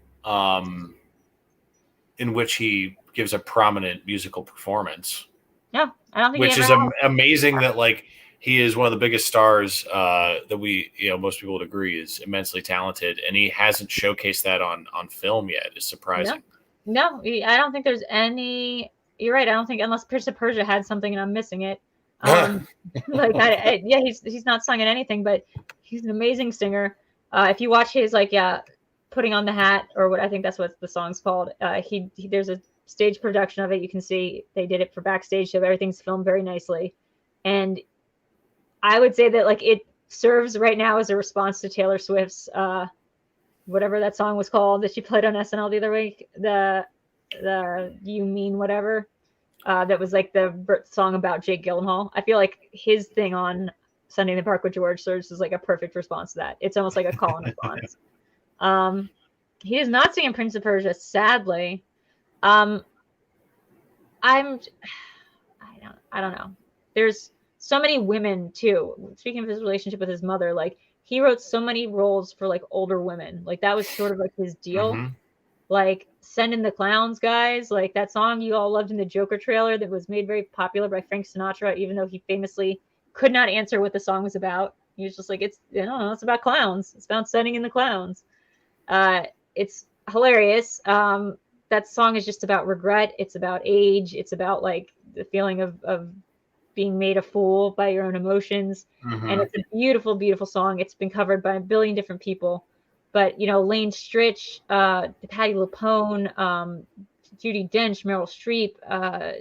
S2: in which he gives a prominent musical performance.
S1: No, I don't think.
S2: Which is amazing that like he is one of the biggest stars that most people would agree is immensely talented, and he hasn't showcased that on film yet. It's surprising.
S1: No, I don't think there's any. You're right. I don't think unless Prince of Persia had something and I'm missing it. He's not sung in anything, but he's an amazing singer. If you watch his Putting on the Hat, or what I think that's what the song's called. He there's a stage production of it. You can see they did it for backstage, so everything's filmed very nicely. And I would say that it serves right now as a response to Taylor Swift's whatever that song was called that she played on SNL the other week, the You Mean Whatever, that was the song about Jake Gyllenhaal. I feel like his thing on Sunday in the Park with George serves as a perfect response to that. It's almost like a call and response. He is not singing Prince of Persia, sadly. I don't know. There's so many women too. Speaking of his relationship with his mother, he wrote so many roles for older women. That was sort of his deal. Mm-hmm. Send in the Clowns, guys. That song you all loved in the Joker trailer that was made very popular by Frank Sinatra, even though he famously could not answer what the song was about. He was just it's it's about clowns. It's about sending in the clowns. It's hilarious. That song is just about regret. It's about age. It's about the feeling of being made a fool by your own emotions. Mm-hmm. And it's a beautiful, beautiful song. It's been covered by a billion different people. But, Lane Stritch, Patti LuPone, Judi Dench, Meryl Streep.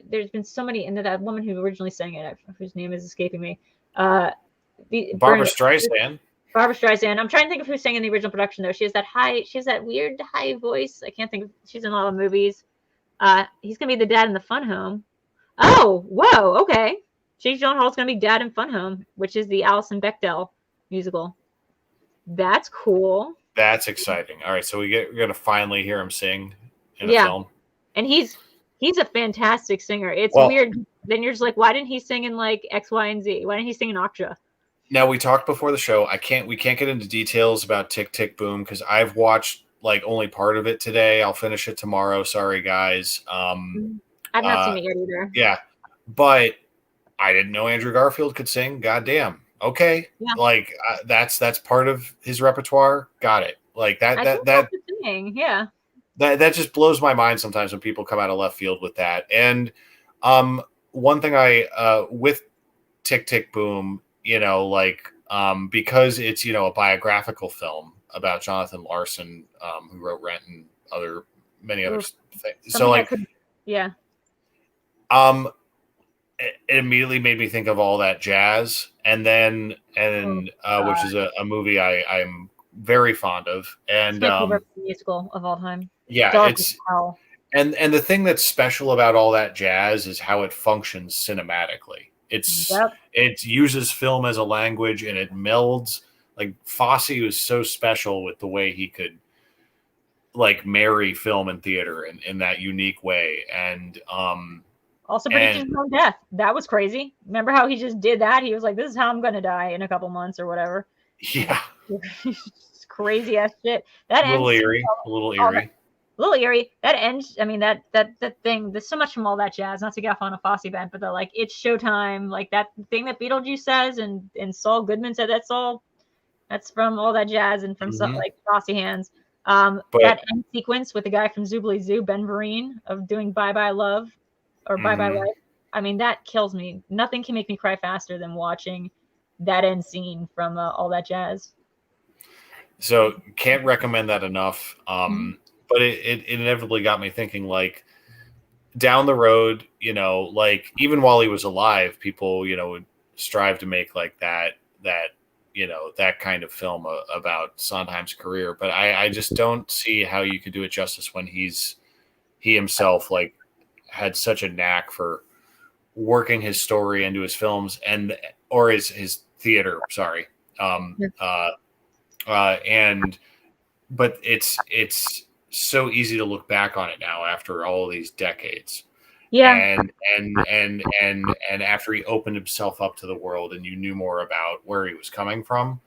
S1: There's been so many. And that woman who originally sang it, whose name is escaping me.
S2: Barbra Streisand.
S1: Barbra Streisand. I'm trying to think of who sang in the original production, though. She has that weird high voice. I can't think of. She's in a lot of movies. He's going to be the dad in the Fun Home. Oh, whoa, okay. Jake Gyllenhaal's going to be dad in Fun Home, which is the Alison Bechdel musical. That's cool.
S2: That's exciting. All right, so we're going to finally hear him sing in a film.
S1: And he's a fantastic singer. It's weird. Then you're just why didn't he sing in X, Y, and Z? Why didn't he sing in Okja?
S2: Now, we talked before the show. We can't get into details about Tick, Tick, Boom because I've watched only part of it today. I'll finish it tomorrow. Sorry, guys.
S1: I've not seen it yet either.
S2: Yeah, but I didn't know Andrew Garfield could sing. Goddamn. Okay. Yeah. That's part of his repertoire. Got it. That just blows my mind sometimes when people come out of left field with that. And one thing with Tick, Tick, Boom, because it's, a biographical film about Jonathan Larson, who wrote Rent and many other things. So it immediately made me think of All That Jazz, which is a movie I'm very fond of, and
S1: it's my favorite musical of all time.
S2: Yeah, and the thing that's special about All That Jazz is how it functions cinematically. It uses film as a language, and it melds. Fosse was so special with the way he could marry film and theater in that unique way, and
S1: also predicting his own death. That was crazy. Remember how he just did that? He was like, this is how I'm going to die in a couple months or whatever.
S2: Yeah.
S1: Crazy ass shit. A little eerie. That ends, that thing, there's so much from All That Jazz, not to get off on a Fosse bent, but it's showtime, that thing that Beetlejuice says and Saul Goodman said that's from All That Jazz and from some Fosse hands. That end sequence with the guy from Zoobly Zoo, Ben Vereen, of doing Bye Bye Love or Bye Bye Life. That kills me. Nothing can make me cry faster than watching that end scene from All That Jazz.
S2: So can't recommend that enough. But it inevitably got me thinking, down the road, even while he was alive, people, would strive to make that kind of film about Sondheim's career. But I just don't see how you could do it justice when he himself had such a knack for working his story into his films or his theater. Sorry. But it's so easy to look back on it now after all of these decades.
S1: Yeah.
S2: And after he opened himself up to the world and you knew more about where he was coming from,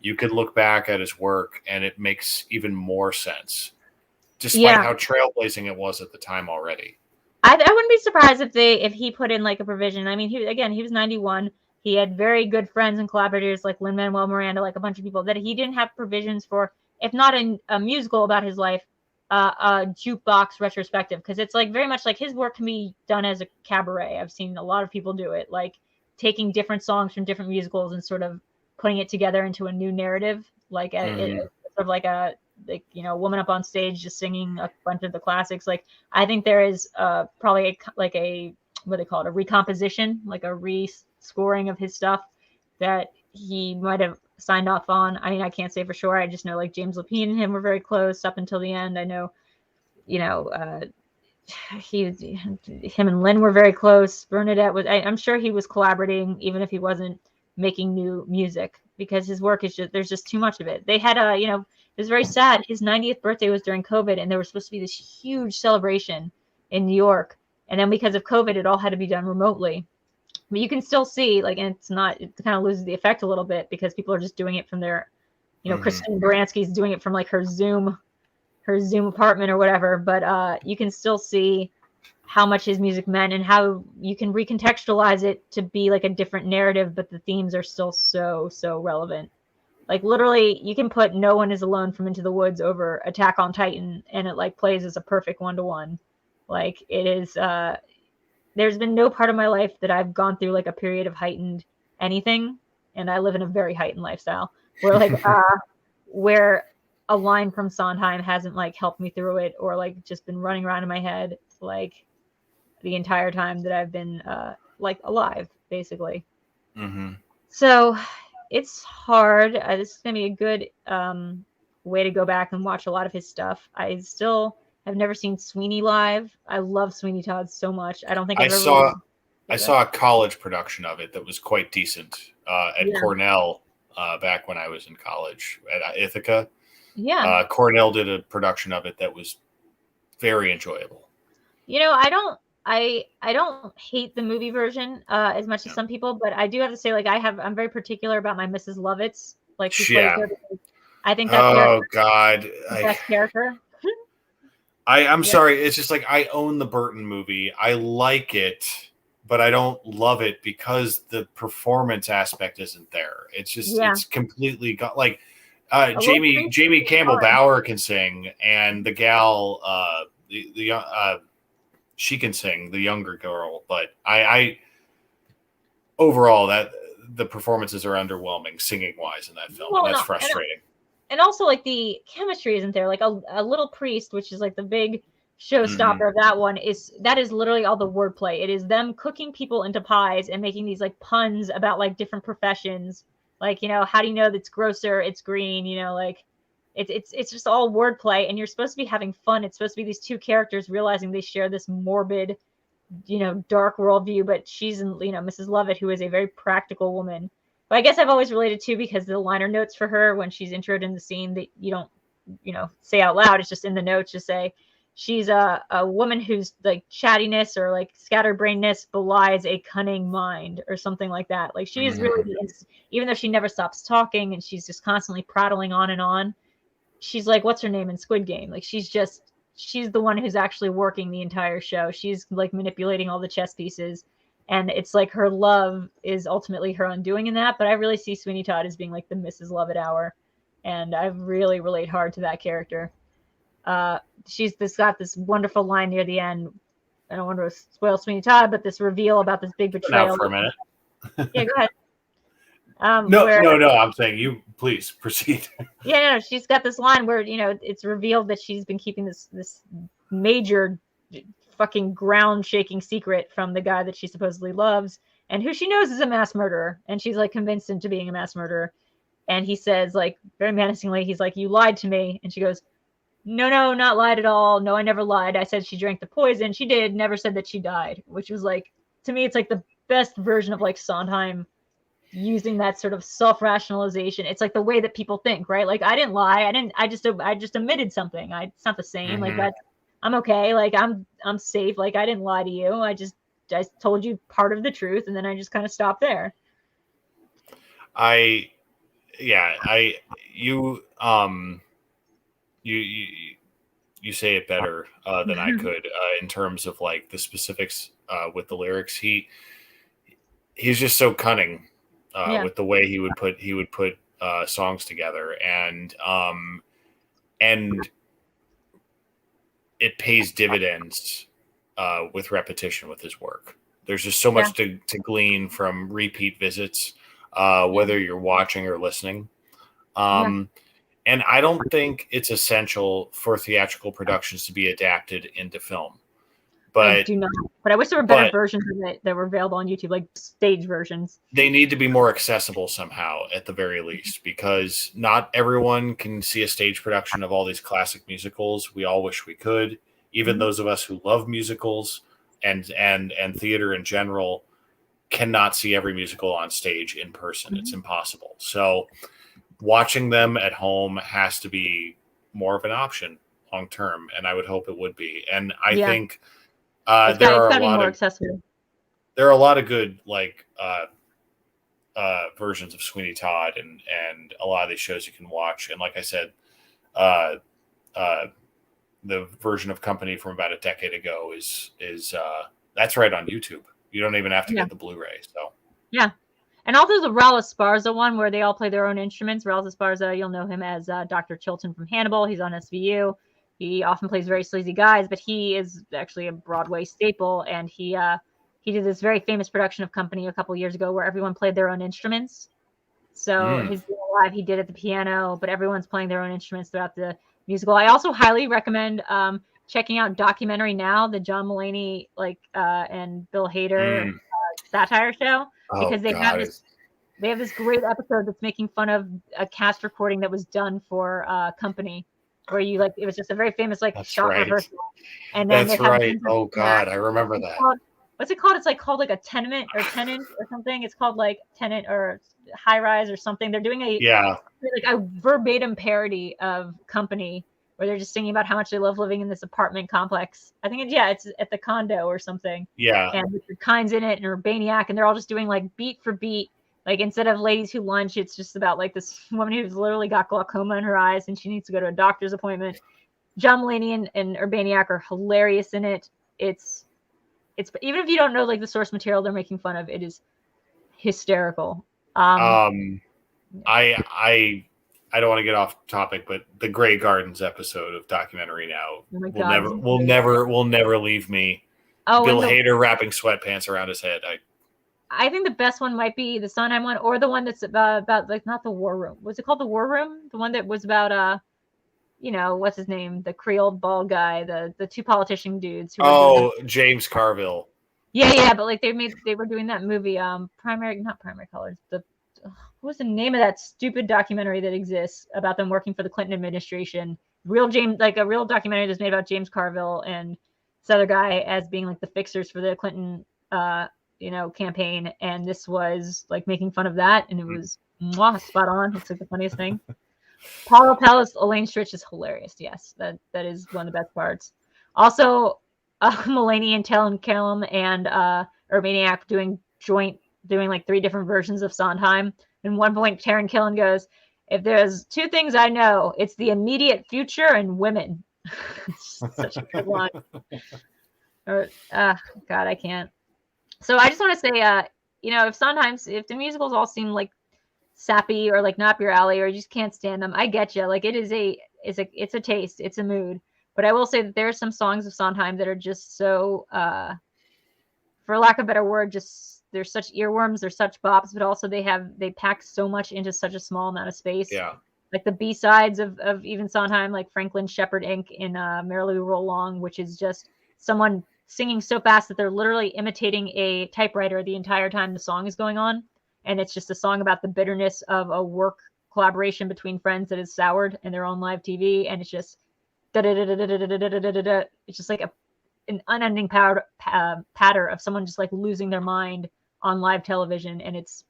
S2: you could look back at his work and it makes even more sense, despite how trailblazing it was at the time already.
S1: I wouldn't be surprised if he put in a provision. He was 91. He had very good friends and collaborators like Lin-Manuel Miranda, like a bunch of people that he didn't have provisions for, if not a musical about his life, a jukebox retrospective, because it's like very much like his work can be done as a cabaret. I've seen a lot of people do it, like taking different songs from different musicals and sort of putting it together into a new narrative, like sort of like a woman up on stage just singing a bunch of the classics. Like I think there is probably a what they call it, a recomposition, like a rescoring of his stuff that he might have signed off on. I mean, I can't say for sure. I just know like James Lapine and him were very close up until the end. I know, him and Lynn were very close. Bernadette was, I'm sure he was collaborating even if he wasn't making new music, because his work is just, there's just too much of it. They had it was very sad. His 90th birthday was during COVID, and there was supposed to be this huge celebration in New York. And then because of COVID, it all had to be done remotely. But you can still see, like, and it kind of loses the effect a little bit because people are just doing it from their, Christine Baranski's doing it from like her Zoom apartment or whatever. But you can still see how much his music meant and how you can recontextualize it to be like a different narrative, but the themes are still so relevant. Like literally, you can put No One Is Alone from Into the Woods over Attack on Titan, and it like plays as a perfect 1-to-1. Like it is. There's been no part of my life that I've gone through like a period of heightened anything, and I live in a very heightened lifestyle where like where a line from Sondheim hasn't like helped me through it, or like just been running around in my head like the entire time that I've been like alive, basically. So it's hard. This is gonna be a good way to go back and watch a lot of his stuff. I still have never seen Sweeney live. I love Sweeney Todd so much. I don't think
S2: I saw a college production of it that was quite decent at Cornell back when I was in college at Ithaca. Yeah, Cornell did a production of it that was very enjoyable.
S1: I don't hate the movie version as much as some people, but I do have to say, like, I'm very particular about my Mrs. Lovitz. Like, she plays her. I think that's the best character.
S2: I'm sorry. It's just like I own the Burton movie. I like it, but I don't love it because the performance aspect isn't there. It's just it's completely got like Jamie Campbell Bower can sing, and the gal she can sing, the younger girl, but I overall that the performances are underwhelming singing wise in that film, and that's frustrating.
S1: And also, like, the chemistry isn't there. Like, a Little Priest, which is like the big showstopper of that one, is literally all the wordplay. It is them cooking people into pies and making these like puns about like different professions. Like, how do you know that's grosser? It's green. Like it's just all wordplay, and you're supposed to be having fun. It's supposed to be these two characters realizing they share this morbid, dark worldview. But she's, Mrs. Lovett, who is a very practical woman. But I guess I've always related to, because the liner notes for her when she's introed in the scene that you don't, say out loud. It's just in the notes. Just say she's a woman whose like chattiness or like scatterbrainedness belies a cunning mind, or something like that. Like she is really, even though she never stops talking and she's just constantly prattling on and on. She's like, what's her name in Squid Game? Like she's the one who's actually working the entire show. She's like manipulating all the chess pieces. And it's like her love is ultimately her undoing in that. But I really see Sweeney Todd as being like the Mrs. Lovett hour. And I really relate hard to that character. She's got this wonderful line near the end. I don't want to spoil Sweeney Todd, but this reveal about this big betrayal.
S2: Now for a minute.
S1: Yeah, go ahead.
S2: No, I'm saying you please proceed.
S1: Yeah, no, she's got this line where, it's revealed that she's been keeping this major fucking ground shaking secret from the guy that she supposedly loves and who she knows is a mass murderer, and she's like convinced into being a mass murderer. And he says, like, very menacingly, he's like, you lied to me. And she goes, no, not lied at all. No, I never lied. I said she drank the poison. She did. Never said that she died. Which was like, to me, it's like the best version of like Sondheim using that sort of self-rationalization. It's like the way that people think, right? Like, I didn't lie. I just admitted something. It's not the same. Like that. I'm okay. Like I'm safe. Like I didn't lie to you. I told you part of the truth, and then I just kind of stopped there.
S2: You say it better than I could in terms of like the specifics with the lyrics. He's just so cunning with the way he would put songs together, and it pays dividends with repetition with his work. There's just so much to glean from repeat visits, whether you're watching or listening. And I don't think it's essential for theatrical productions to be adapted into film. But
S1: I do not. But I wish there were better versions of it that were available on YouTube, like stage versions.
S2: They need to be more accessible somehow, at the very least, because not everyone can see a stage production of all these classic musicals. We all wish we could. Even those of us who love musicals and theater in general cannot see every musical on stage in person. It's impossible. So watching them at home has to be more of an option long term, and I would hope it would be. And I think there are a lot of good versions of Sweeney Todd and a lot of these shows you can watch. And like I said, the version of Company from about a decade ago is that's right on YouTube. You don't even have to get the Blu-ray. So
S1: and also the Raul Esparza one where they all play their own instruments. Raul Esparza, you'll know him as Dr. Chilton from Hannibal. He's on SVU. He often plays very sleazy guys, but he is actually a Broadway staple. And he did this very famous production of Company a couple years ago where everyone played their own instruments. So he's live. He did at the piano, but everyone's playing their own instruments throughout the musical. I also highly recommend checking out Documentary Now, the John Mulaney and Bill Hader satire show, because they have this great episode that's making fun of a cast recording that was done for Company, where it was just a very famous shot rehearsal. And then
S2: that's right. Oh God, I remember that.
S1: What's it called? It's called a tenement or tenant or something. It's called tenant or high rise or something. They're doing a verbatim parody of Company where they're just singing about how much they love living in this apartment complex. I think it's at the condo or something.
S2: Yeah.
S1: And Richard Kine's in it and Urbaniak, and they're all just doing beat for beat. Instead of Ladies Who Lunch, it's just about this woman who's literally got glaucoma in her eyes and she needs to go to a doctor's appointment. John Mulaney and Urbaniak are hilarious in it. It's even if you don't know the source material they're making fun of, it is hysterical.
S2: I don't want to get off topic, but the Grey Gardens episode of Documentary Now will never leave me. Bill Hader wrapping sweatpants around his head.
S1: I think the best one might be the Sondheim one, or the one that's about not the War Room. Was it called the War Room? The one that was about what's his name? The Creole bald guy, the two politician dudes.
S2: James Carville.
S1: Yeah, but they were doing that movie, not Primary Colors. What was the name of that stupid documentary that exists about them working for the Clinton administration? A real documentary that's made about James Carville and this other guy as being the fixers for the Clinton campaign. And this was making fun of that, and it was spot on. It's the funniest thing. Paula Palace, Elaine Stritch is hilarious. Yes, that is one of the best parts. Also, Mulaney and Taylor Callum and Urbaniak doing 3 different versions of Sondheim. And one point, Taron Killen goes, "If there's 2 things I know, it's the immediate future and women." Such a good one. God, I can't. So I just want to say, if the musicals all seem sappy or not up your alley, or you just can't stand them, I get you. It's a taste, it's a mood. But I will say that there are some songs of Sondheim that are just so, for lack of a better word, they're such earworms, they're such bops, but also they pack so much into such a small amount of space.
S2: Yeah.
S1: The B-sides of even Sondheim, Franklin Shepherd Inc. in Merrily We Roll Along, which is just someone singing so fast that they're literally imitating a typewriter the entire time the song is going on. And it's just a song about the bitterness of a work collaboration between friends that is soured in their own live TV. And it's just it's just an unending patter of someone just losing their mind on live television, and it's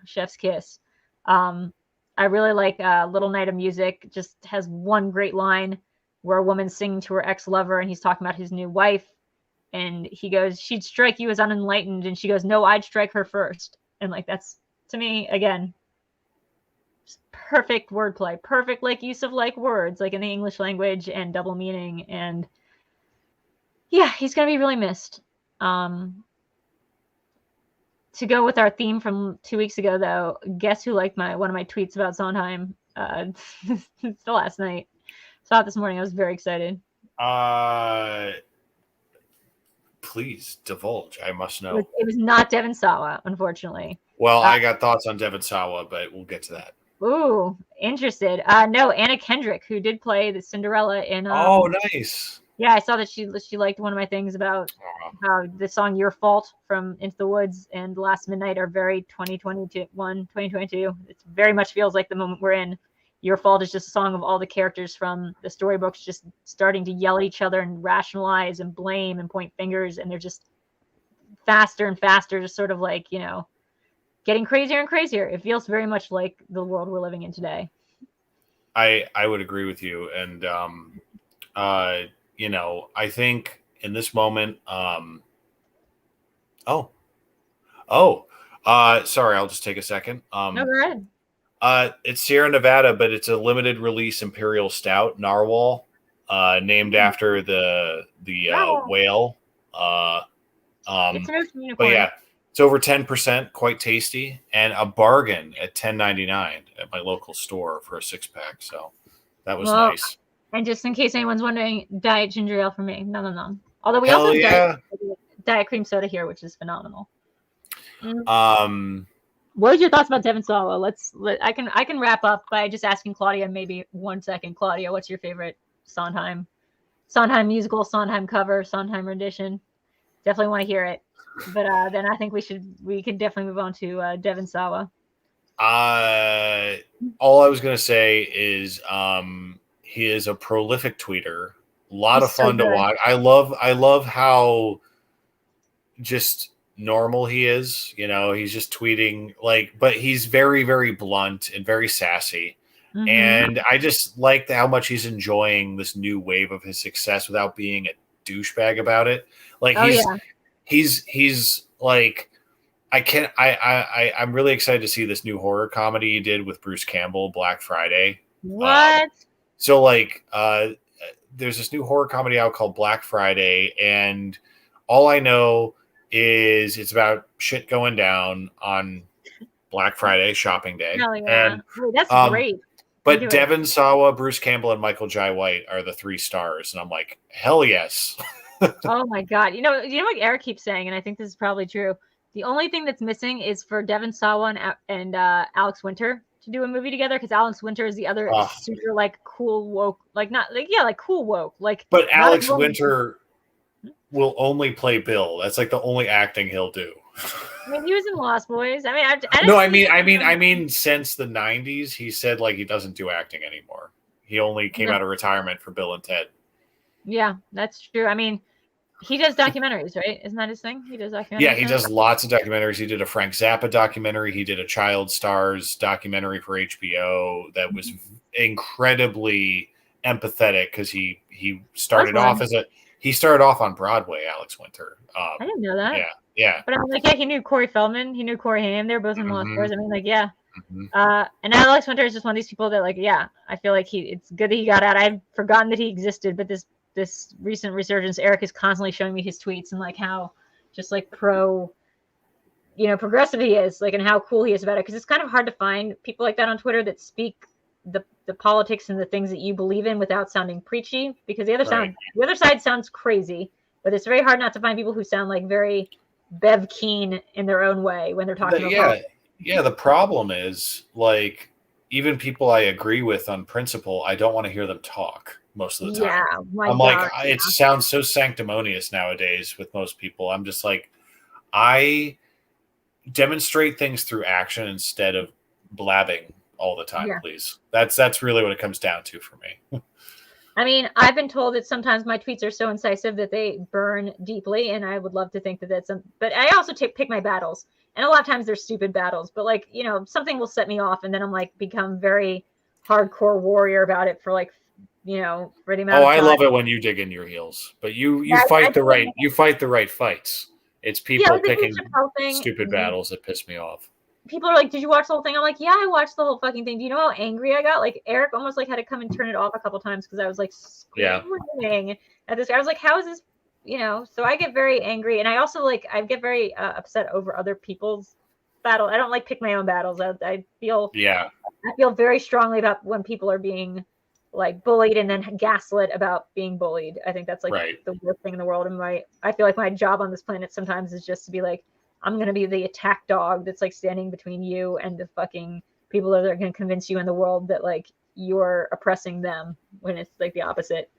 S1: chef's kiss. I really like Little Night of Music. Just has one great line where a woman's singing to her ex-lover and he's talking about his new wife, and he goes, "She'd strike you as unenlightened," and she goes, "No, I'd strike her first." And that's, to me, again, just perfect wordplay, perfect use of words in the English language and double meaning. And yeah, he's gonna be really missed. to go with our theme from 2 weeks ago, though, guess who liked one of my tweets about Sondheim? The last night. Saw it this morning. I was very excited.
S2: Please divulge. I must know.
S1: It was not Devon Sawa, unfortunately.
S2: Well, I got thoughts on Devon Sawa, but we'll get to that.
S1: Ooh, interested. No, Anna Kendrick, who did play the Cinderella in.
S2: Oh, nice.
S1: Yeah, I saw that she liked one of my things about how the song "Your Fault" from Into the Woods and Last Midnight are very 2022. It very much feels like the moment we're in. Your Fault is just a song of all the characters from the storybooks just starting to yell at each other and rationalize and blame and point fingers, and they're just faster and faster, just sort of like, getting crazier and crazier. It feels very much like the world we're living in today.
S2: I would agree with you, and I think in this moment, sorry, I'll just take a second.
S1: No, go ahead.
S2: It's Sierra Nevada, but it's a limited release Imperial Stout Narwhal, named after the whale.
S1: It's an ocean unicorn.
S2: But yeah, it's over 10%, quite tasty, and a bargain at $10.99 at my local store for a 6-pack. So that was nice.
S1: And just in case anyone's wondering, diet ginger ale for me. No. Although we also have diet cream soda here, which is phenomenal. What was your thoughts about Devon Sawa? I can wrap up by just asking Claudia maybe 1 second. Claudia, what's your favorite Sondheim musical, Sondheim cover, Sondheim rendition? Definitely want to hear it. But then I think we could definitely move on to Devon Sawa.
S2: All I was gonna say is he is a prolific tweeter. A lot of fun to watch. I love how just normal he is. He's just tweeting but he's very, very blunt and very sassy. Mm-hmm. And I just like how much he's enjoying this new wave of his success without being a douchebag about it. He's like, I'm really excited to see this new horror comedy he did with Bruce Campbell, Black Friday.
S1: What?
S2: There's this new horror comedy out called Black Friday, and all I know is it's about shit going down on Black Friday shopping day.
S1: Hell yeah.
S2: And
S1: that's great.
S2: But Devon Sawa, Bruce Campbell, and Michael Jai White are the 3 stars, and I'm like, hell yes.
S1: Oh my god! You know what Eric keeps saying, and I think this is probably true. The only thing that's missing is for Devon Sawa and Alex Winter to do a movie together, because Alex Winter is the other super cool woke, cool woke.
S2: But Alex Winter will only play Bill. That's the only acting he'll do.
S1: I mean, he was in Lost Boys. I
S2: mean, since the 90s, he said he doesn't do acting anymore. He only came out of retirement for Bill and Ted. Yeah,
S1: that's true. I mean, he does documentaries, right? Isn't that his thing? He does documentaries.
S2: Yeah, he does lots of documentaries. He did a Frank Zappa documentary. He did a Child Stars documentary for HBO that was incredibly empathetic because he started off on Broadway. Alex Winter.
S1: I didn't know that.
S2: Yeah.
S1: But I mean, he knew Corey Feldman. He knew Corey Haim. They're both in Lost Boys. I mean,
S2: Mm-hmm.
S1: And Alex Winter is just one of these people that I feel like it's good that he got out. I've forgotten that he existed, but this recent resurgence, Eric is constantly showing me his tweets and how just progressive he is, and how cool he is about it. Because it's kind of hard to find people like that on Twitter that speak the politics and the things that you believe in without sounding preachy, because the other side sounds crazy, but it's very hard not to find people who sound very Bev Keane in their own way when they're talking about politics.
S2: Yeah, the problem is even people I agree with on principle, I don't want to hear them talk most of the time. Yeah, it sounds so sanctimonious nowadays with most people. I'm just I demonstrate things through action instead of blabbing all the time, please. That's really what it comes down to for me.
S1: I mean, I've been told that sometimes my tweets are so incisive that they burn deeply, and I would love to think that but I also pick my battles. And a lot of times they're stupid battles, but something will set me off, and then I'm become very hardcore warrior about it for pretty much.
S2: Oh, I love it when you dig in your heels, but you fight the right fights. It's people picking stupid battles that piss me off.
S1: People are did you watch the whole thing? I'm yeah, I watched the whole fucking thing. Do you know how angry I got? Eric almost had to come and turn it off a couple times because I was screaming at this guy. I was how is this so I get very angry, and I also I get very upset over other people's battle. I don't pick my own battles. I feel very strongly about when people are being bullied and then gaslit about being bullied. I think that's the worst thing in the world. And I feel like my job on this planet sometimes is just to be I'm going to be the attack dog that's standing between you and the fucking people that are going to convince you in the world that you're oppressing them, when it's the opposite.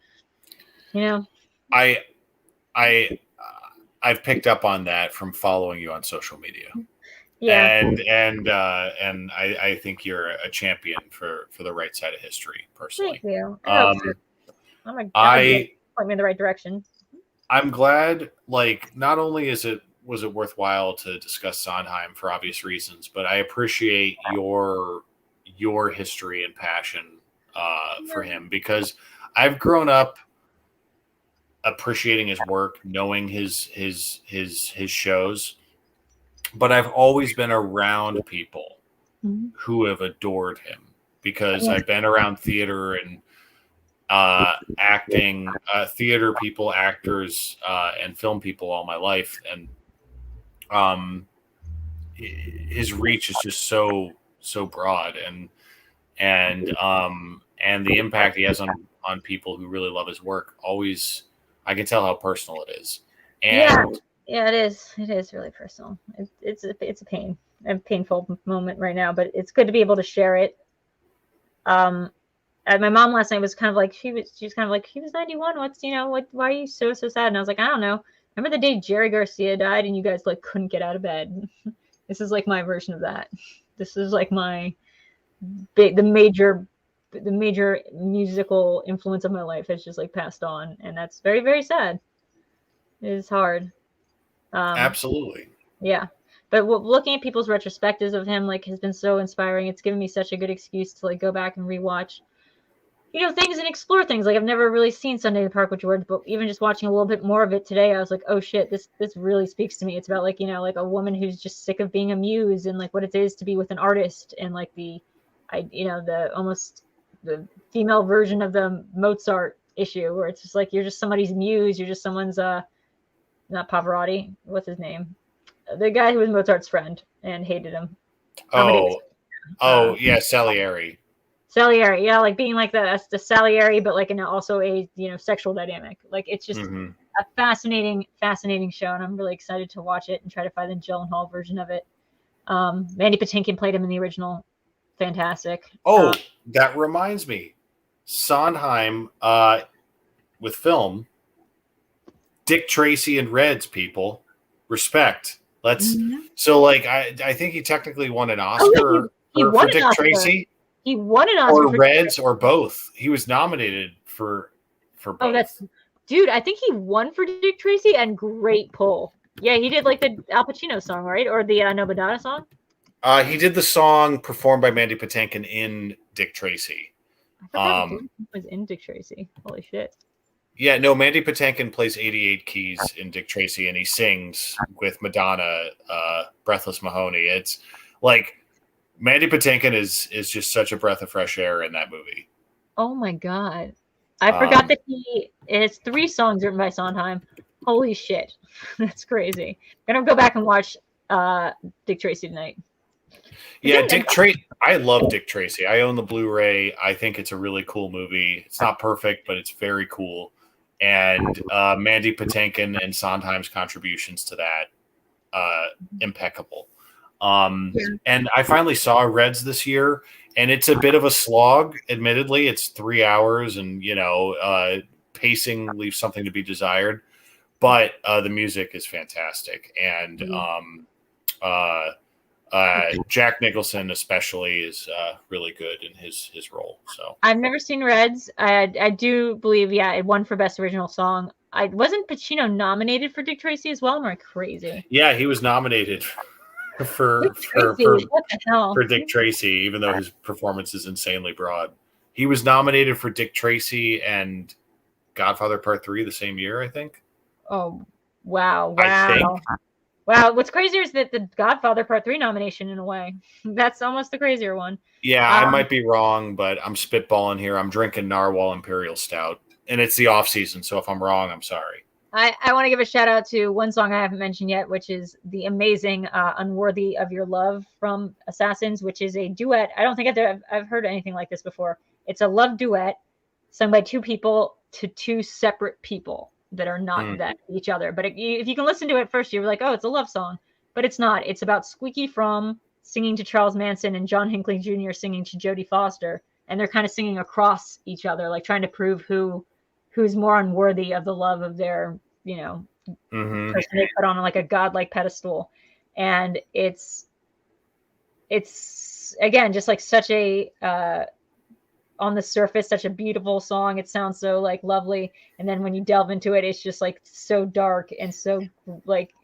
S2: I've picked up on that from following you on social media.
S1: Yeah.
S2: And I think you're a champion for the right side of history, personally.
S1: Thank you. I'm point me in the right direction.
S2: I'm glad, not only was it worthwhile to discuss Sondheim for obvious reasons, but I appreciate your history and passion for him, because I've grown up appreciating his work, knowing his shows, but I've always been around people who have adored him, because I've been around theater and acting, theater people, actors, and film people all my life, and his reach is just so broad, and the impact he has on people who really love his work. Always, I can tell how personal it is. And
S1: yeah, it is. It is really personal. It's a painful moment right now, but it's good to be able to share it. And my mom last night was kind of she was kind of he was 91. Why are you so sad? And I was I don't know. Remember the day Jerry Garcia died and you guys couldn't get out of bed? This is my version of that. This is my the major musical influence of my life has just passed on, and that's very, very sad. It is hard.
S2: Absolutely.
S1: Yeah. But looking at people's retrospectives of him has been so inspiring. It's given me such a good excuse to go back and rewatch things and explore things. I've never really seen Sunday in the Park with George, but even just watching a little bit more of it today, I was oh shit, this really speaks to me. It's about a woman who's just sick of being a muse, and what it is to be with an artist, and the almost the female version of the Mozart issue, where it's just you're just somebody's muse, you're just someone's not Pavarotti, what's his name? The guy who was Mozart's friend and hated him.
S2: Yeah, Salieri.
S1: Salieri, yeah, being the Salieri, but also a sexual dynamic. It's just a fascinating show, and I'm really excited to watch it and try to find the Gyllenhaal version of it. Mandy Patinkin played him in the original. Fantastic.
S2: That reminds me, Sondheim with film. Dick Tracy and Reds, people, respect. Let's so I think he technically won an Oscar for Dick Tracy.
S1: He won an Oscar
S2: or Reds or both. He was nominated for both.
S1: Oh, dude, I think he won for Dick Tracy, and great pull. Yeah, he did the Al Pacino song, right? Or the Nobodata song?
S2: He did the song performed by Mandy Patinkin in Dick Tracy.
S1: I forgot was in Dick Tracy. Holy shit.
S2: Yeah, no, Mandy Patinkin plays 88 keys in Dick Tracy, and he sings with Madonna, Breathless Mahoney. It's Mandy Patinkin is just such a breath of fresh air in that movie.
S1: Oh my God. I forgot that it has 3 songs written by Sondheim. Holy shit. That's crazy. I'm going to go back and watch Dick Tracy tonight.
S2: Yeah, I love Dick Tracy. I own the Blu-ray. I think it's a really cool movie. It's not perfect, but it's very cool. And Mandy Patinkin and Sondheim's contributions to that, impeccable. And I finally saw Reds this year, and it's a bit of a slog. Admittedly, it's 3 hours, and pacing leaves something to be desired. But the music is fantastic, and Jack Nicholson especially is really good in his role. So
S1: I've never seen Reds. I do believe, it won for Best Original Song. Wasn't Pacino nominated for Dick Tracy as well? Am I crazy?
S2: Yeah, he was nominated for Dick Tracy, even though his performance is insanely broad. He was nominated for Dick Tracy and Godfather Part 3 the same year, I think.
S1: Oh, wow.
S2: I think.
S1: Wow, what's crazier is that the Godfather Part 3 nomination, in a way. That's almost the crazier one.
S2: Yeah, I might be wrong, but I'm spitballing here. I'm drinking Narwhal Imperial Stout, and it's the off season, so if I'm wrong, I'm sorry.
S1: I want to give a shout out to one song I haven't mentioned yet, which is the amazing Unworthy of Your Love from Assassins, which is a duet. I don't think I've heard anything like this before. It's a love duet sung by two people to two separate people that are not that each other. But if you can listen to it first, you're like, oh, it's a love song. But it's not. It's about Squeaky Fromm singing to Charles Manson and John Hinckley Jr. singing to Jodie Foster. And they're kind of singing across each other, like trying to prove who's more unworthy of the love of their, person they put on like a godlike pedestal. And it's again, just like such a, on the surface, such a beautiful song. It sounds so like lovely. And then when you delve into it, it's just like so dark and so like,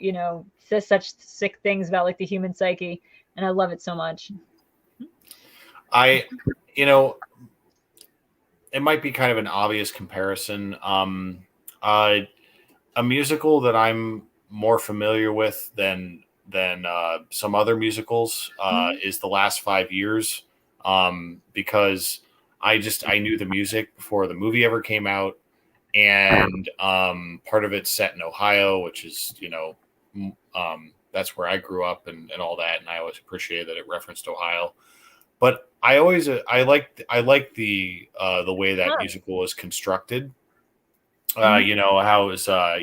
S1: says such sick things about like the human psyche. And I love it so much.
S2: It might be kind of an obvious comparison. A musical that I'm more familiar with than some other musicals is The Last 5 Years, because I knew the music before the movie ever came out, and part of it's set in Ohio, which is that's where I grew up and all that, and I always appreciated that it referenced Ohio. But I like the way that musical is constructed. How is a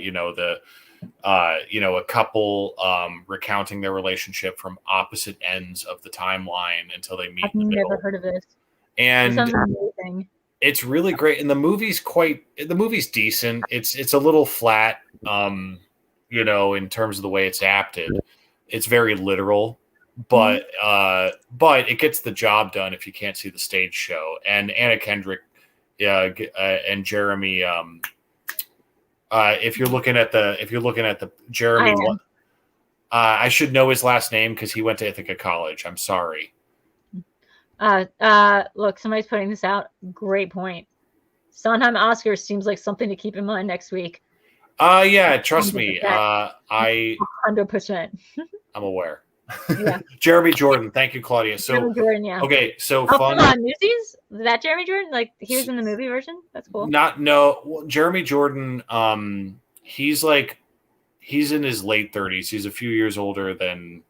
S2: couple recounting their relationship from opposite ends of the timeline until they meet in the middle.
S1: Never heard of this.
S2: And it's really great. And the movie's decent. It's a little flat, in terms of the way it's acted. It's very literal. But it gets the job done if you can't see the stage show. And Anna Kendrick and Jeremy, if you're looking at the Jeremy one, I should know his last name because he went to Ithaca College. I'm sorry.
S1: Look, somebody's putting this out. Great point. Sondheim Oscars seems like something to keep in mind next week.
S2: Yeah, trust me.
S1: 100%.
S2: I'm aware.
S1: Yeah.
S2: Jeremy Jordan. Thank you, Claudia. So
S1: Jeremy Jordan, yeah.
S2: Okay, so
S1: fun. Come on, Newsies? Was that Jeremy Jordan? Like he was in the movie version? That's cool.
S2: Jeremy Jordan, he's in his late 30s. He's a few years older than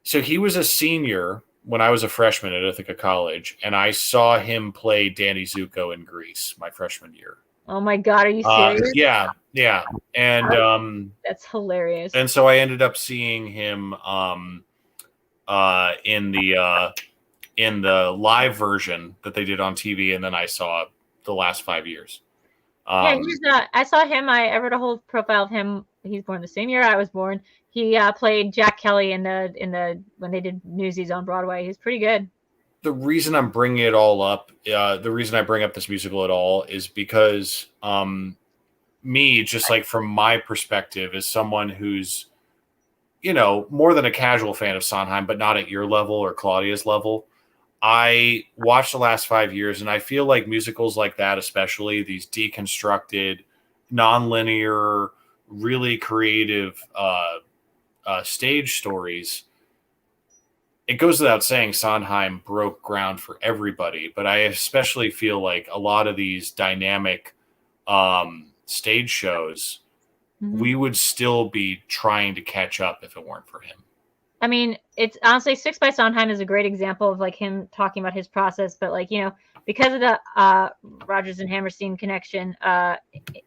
S2: So he was a senior when I was a freshman at Ithaca College, and I saw him play Danny Zuko in Grease my freshman year.
S1: Oh my God, are you serious?
S2: Yeah. And
S1: that's hilarious.
S2: And so I ended up seeing him in the live version that they did on TV, and then I saw The Last 5 Years.
S1: I saw him. I read a whole profile of him. He's born the same year I was born. He played Jack Kelly in the when they did Newsies on Broadway. He's pretty good.
S2: The reason I'm bringing it all up, the reason I bring up this musical at all is because me, just like from my perspective, as someone who's, more than a casual fan of Sondheim, but not at your level or Claudia's level, I watched The Last 5 Years, and I feel like musicals like that, especially these deconstructed, nonlinear, really creative stage stories, it goes without saying Sondheim broke ground for everybody, but I especially feel like a lot of these dynamic stage shows, we would still be trying to catch up if it weren't for him.
S1: I mean, it's honestly, Six by Sondheim is a great example of like him talking about his process, but like, because of the Rodgers and Hammerstein connection,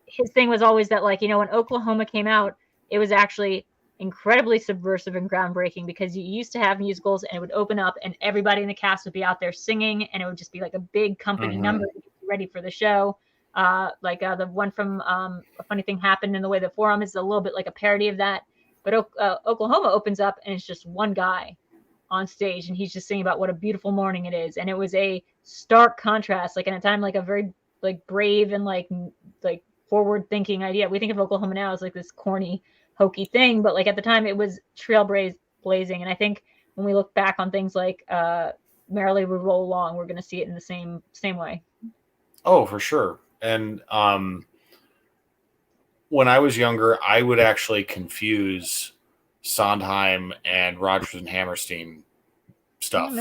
S1: his thing was always that like, when Oklahoma came out, it was actually incredibly subversive and groundbreaking because you used to have musicals and it would open up and everybody in the cast would be out there singing and it would just be like a big company number ready for the show. The one from A Funny Thing Happened in the Way the Forum is a little bit like a parody of that. But Oklahoma opens up and it's just one guy on stage and he's just singing about what a beautiful morning it is. And it was a stark contrast, like in a time like a very like brave and like forward thinking idea. We think of Oklahoma now as like this corny, hokey thing, but like at the time it was trailblazing. And I think when we look back on things like Merrily We Roll Along, we're going to see it in the same way.
S2: Oh, for sure. And when I was younger, I would actually confuse Sondheim and Rodgers and Hammerstein stuff.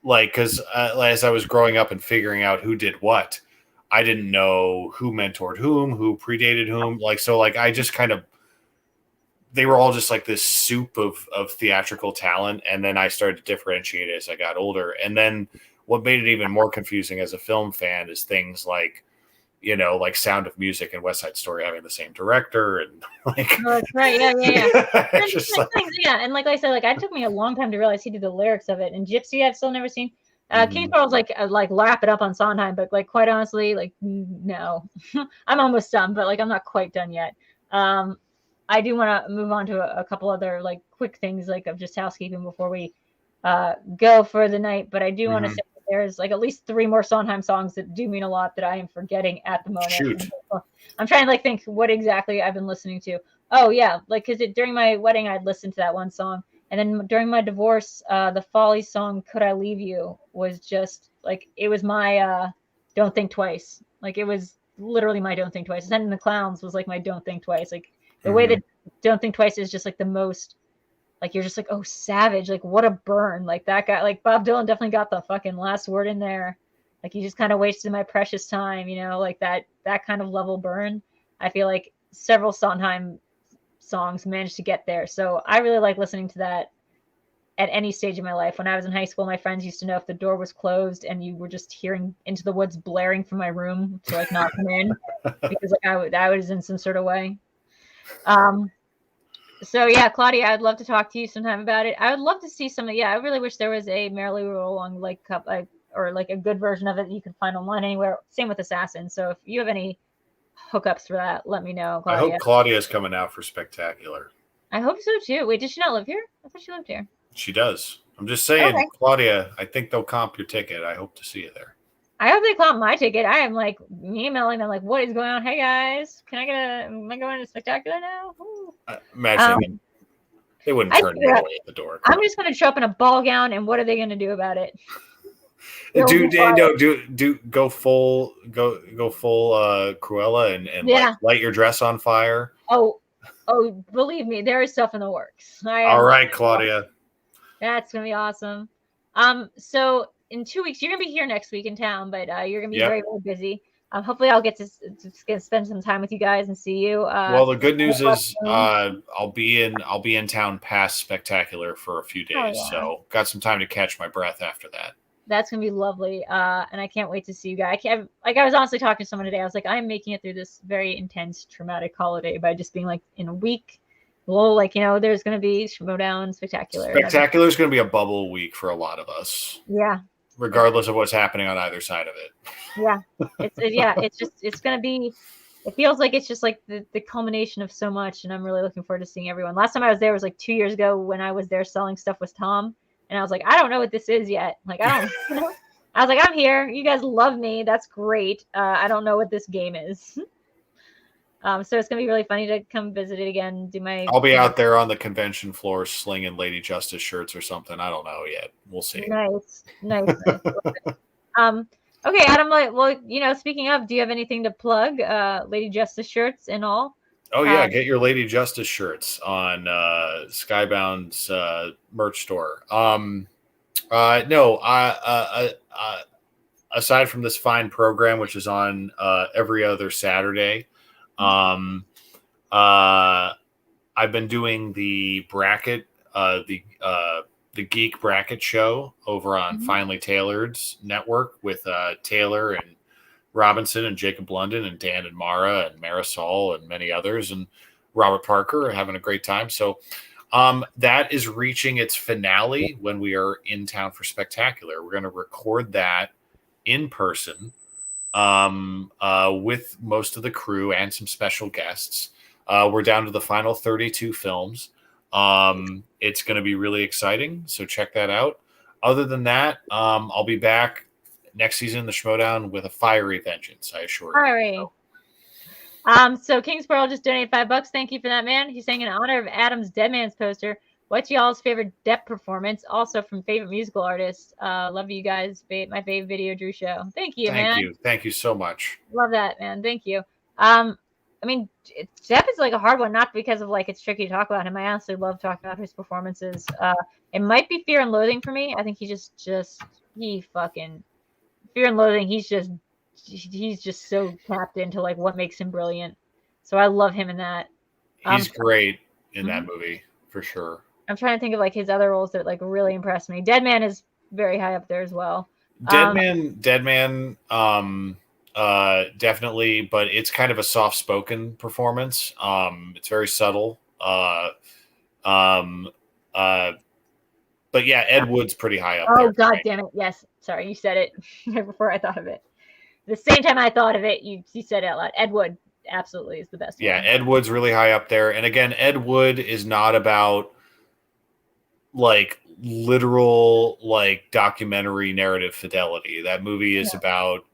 S2: Like, because as I was growing up and figuring out who did what, I didn't know who mentored whom, who predated whom. Like, so like I just kind of, they were all just like this soup of theatrical talent. And then I started to differentiate as I got older. And then what made it even more confusing as a film fan is things like, you know, like Sound of Music and West Side Story having the same director, and like,
S1: oh, that's right, yeah.
S2: just like,
S1: yeah, and like I said, like it took me a long time to realize he did the lyrics of it. And Gypsy, I've still never seen. Kingsborough's like lap it up on Sondheim, but like quite honestly, like no, I'm almost done, but like I'm not quite done yet. I do want to move on to a couple other like quick things like of just housekeeping before we go for the night. But I do want to say that there's like at least 3 more Sondheim songs that do mean a lot that I am forgetting at the moment.
S2: Shoot.
S1: I'm trying to like think what exactly I've been listening to. Oh yeah, like because during my wedding I'd listened to that one song, and then during my divorce, the Follies song "Could I Leave You" was just like it was my "Don't Think Twice." Like it was literally my "Don't Think Twice." Sending the Clowns was like my "Don't Think Twice." Like the way that "Don't Think Twice" is just like the most, like you're just like, oh, savage, like what a burn. Like that guy, like Bob Dylan definitely got the fucking last word in there. Like you just kind of wasted my precious time, you know, like that kind of level burn. I feel like several Sondheim songs managed to get there. So I really like listening to that at any stage of my life. When I was in high school, my friends used to know if the door was closed and you were just hearing Into the Woods blaring from my room to like not come in because like I was in some sort of way. So yeah, Claudia, I'd love to talk to you sometime about it. I would love to see some of, I really wish there was a Merrily Roll Along like cup, or like a good version of it that you can find online anywhere. Same with Assassin. So if you have any hookups for that, let me know, Claudia.
S2: I hope Claudia's coming out for Spectacular.
S1: I hope so too. Wait, does she not live here? I thought she lived here.
S2: She does. I'm just saying, okay. Claudia, I think they'll comp your ticket. I hope to see you there.
S1: I hope they comp my ticket. I am like emailing them like, what is going on? Hey guys, am I going to Spectacular now?
S2: Imagine they wouldn't turn you away at the door.
S1: I'm just going to show up in a ball gown, and what are they going to do about it?
S2: Go full Cruella and like, light your dress on fire.
S1: Oh, believe me, there is stuff in the works.
S2: All right, Claudia.
S1: That's going to be awesome. So in 2 weeks, you're going to be here next week in town, but you're going to be very, very busy. Hopefully I'll get to spend some time with you guys and see you.
S2: Well, the good news is I'll be in town past Spectacular for a few days, so got some time to catch my breath after that.
S1: That's gonna be lovely, and I can't wait to see you guys. I was honestly talking to someone today. I was like, I'm making it through this very intense, traumatic holiday by just being like, in a week, well, like, you know, there's gonna be Schmoedown Spectacular.
S2: Spectacular is gonna be a bubble week for a lot of us.
S1: Yeah.
S2: Regardless of what's happening on either side of it.
S1: Yeah. It's gonna be. It feels like it's just like the culmination of so much, and I'm really looking forward to seeing everyone. Last time I was there was like 2 years ago when I was there selling stuff with Tom. And I was like, I don't know what this is yet. Like, I don't, I was like, I'm here. You guys love me. That's great. I don't know what this game is. So it's going to be really funny to come visit it again.
S2: I'll be out there on the convention floor slinging Lady Justice shirts or something. I don't know yet. We'll see.
S1: Nice. Okay, Adam, well, you know, speaking of, do you have anything to plug? Lady Justice shirts and all?
S2: Oh, yeah. Get your Lady Justice shirts on Skybound's merch store. Aside from this fine program, which is on every other Saturday, I've been doing the bracket, the Geek Bracket Show over on Finally Tailored's network with Taylor and Robinson and Jacob London and Dan and Mara and Marisol and many others, and Robert Parker are having a great time. So that is reaching its finale when we are in town for Spectacular. We're going to record that in person with most of the crew and some special guests. We're down to the final 32 films. It's going to be really exciting, so check that out. Other than that, I'll be back next season, the Schmoedown, with a fiery vengeance, I assure you.
S1: Fiery. So Kingsborough just donated $5. Thank you for that, man. He's saying in honor of Adam's Dead Man's poster, what's y'all's favorite Depp performance? Also from favorite musical artist. Love you guys. My favorite VideoDREW show. Thank you, man.
S2: Thank you so much.
S1: Love that, man. Thank you. I mean, Depp is like a hard one, not because of like it's tricky to talk about him. I honestly love talking about his performances. It might be Fear and Loathing for me. I think he he fucking Fear and Loathing. He's just he's just so tapped into like what makes him brilliant. So I love him in that.
S2: He's great in that movie for sure.
S1: I'm trying to think of like his other roles that like really impressed me. Dead Man is very high up there as well.
S2: Dead Man, definitely, but it's kind of a soft-spoken performance. It's very subtle. But yeah, Ed Wood's pretty high up there.
S1: Oh, God damn it. Yes. Sorry, you said it before I thought of it. The same time I thought of it, you said it out loud. Ed Wood absolutely is the best one.
S2: Ed Wood's really high up there. And again, Ed Wood is not about like literal like documentary narrative fidelity. That movie is about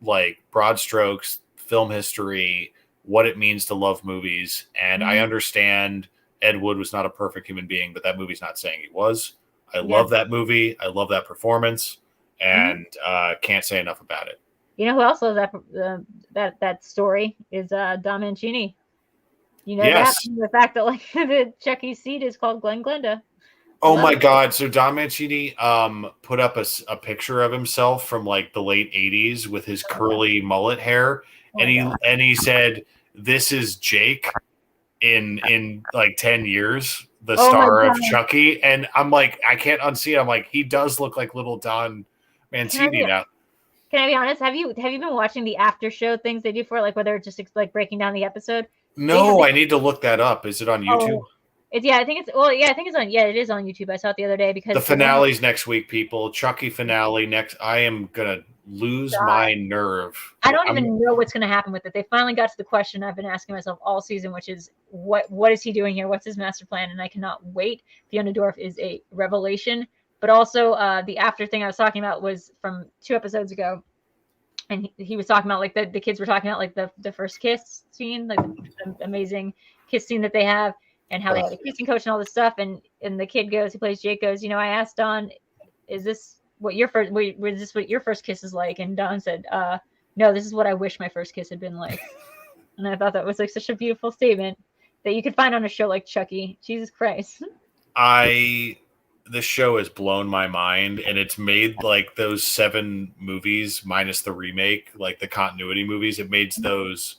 S2: like broad strokes, film history, what it means to love movies. And I understand Ed Wood was not a perfect human being, but that movie's not saying he was. I love that movie. I love that performance, and can't say enough about it.
S1: You know who else loves that story is Don Mancini. You know that, the fact that like the Chucky's seat is called Glenda.
S2: Oh my God! So Don Mancini put up a picture of himself from like the late '80s with his curly mullet hair, and he said, "This is Jake in like 10 years." The star of Chucky, and I'm like, I can't unsee it. I'm like, he does look like little Don Mancini now.
S1: Can I be honest? Have you been watching the after show things they do for it, like where they're just like breaking down the episode?
S2: No, I need to look that up. Is it on YouTube?
S1: I think it's on. Yeah, it is on YouTube. I saw it the other day because
S2: the finale's next week, people. Chucky finale next. I am gonna lose my nerve.
S1: I don't even know what's gonna happen with it. They finally got to the question I've been asking myself all season, which is what is he doing here? What's his master plan? And I cannot wait. Fiona Dorff is a revelation. But also the after thing I was talking about was from 2 episodes ago. And he was talking about like the kids were talking about like the first kiss scene, like the amazing kiss scene that they have, and how they had a kissing coach and all this stuff. And the kid goes, who plays Jake, goes, I asked Don, is this what your first kiss is like? And Don said, no, this is what I wish my first kiss had been like. And I thought that was like such a beautiful statement that you could find on a show like Chucky. Jesus Christ.
S2: The show has blown my mind, and it's made like those 7 movies minus the remake, like the continuity movies. It made those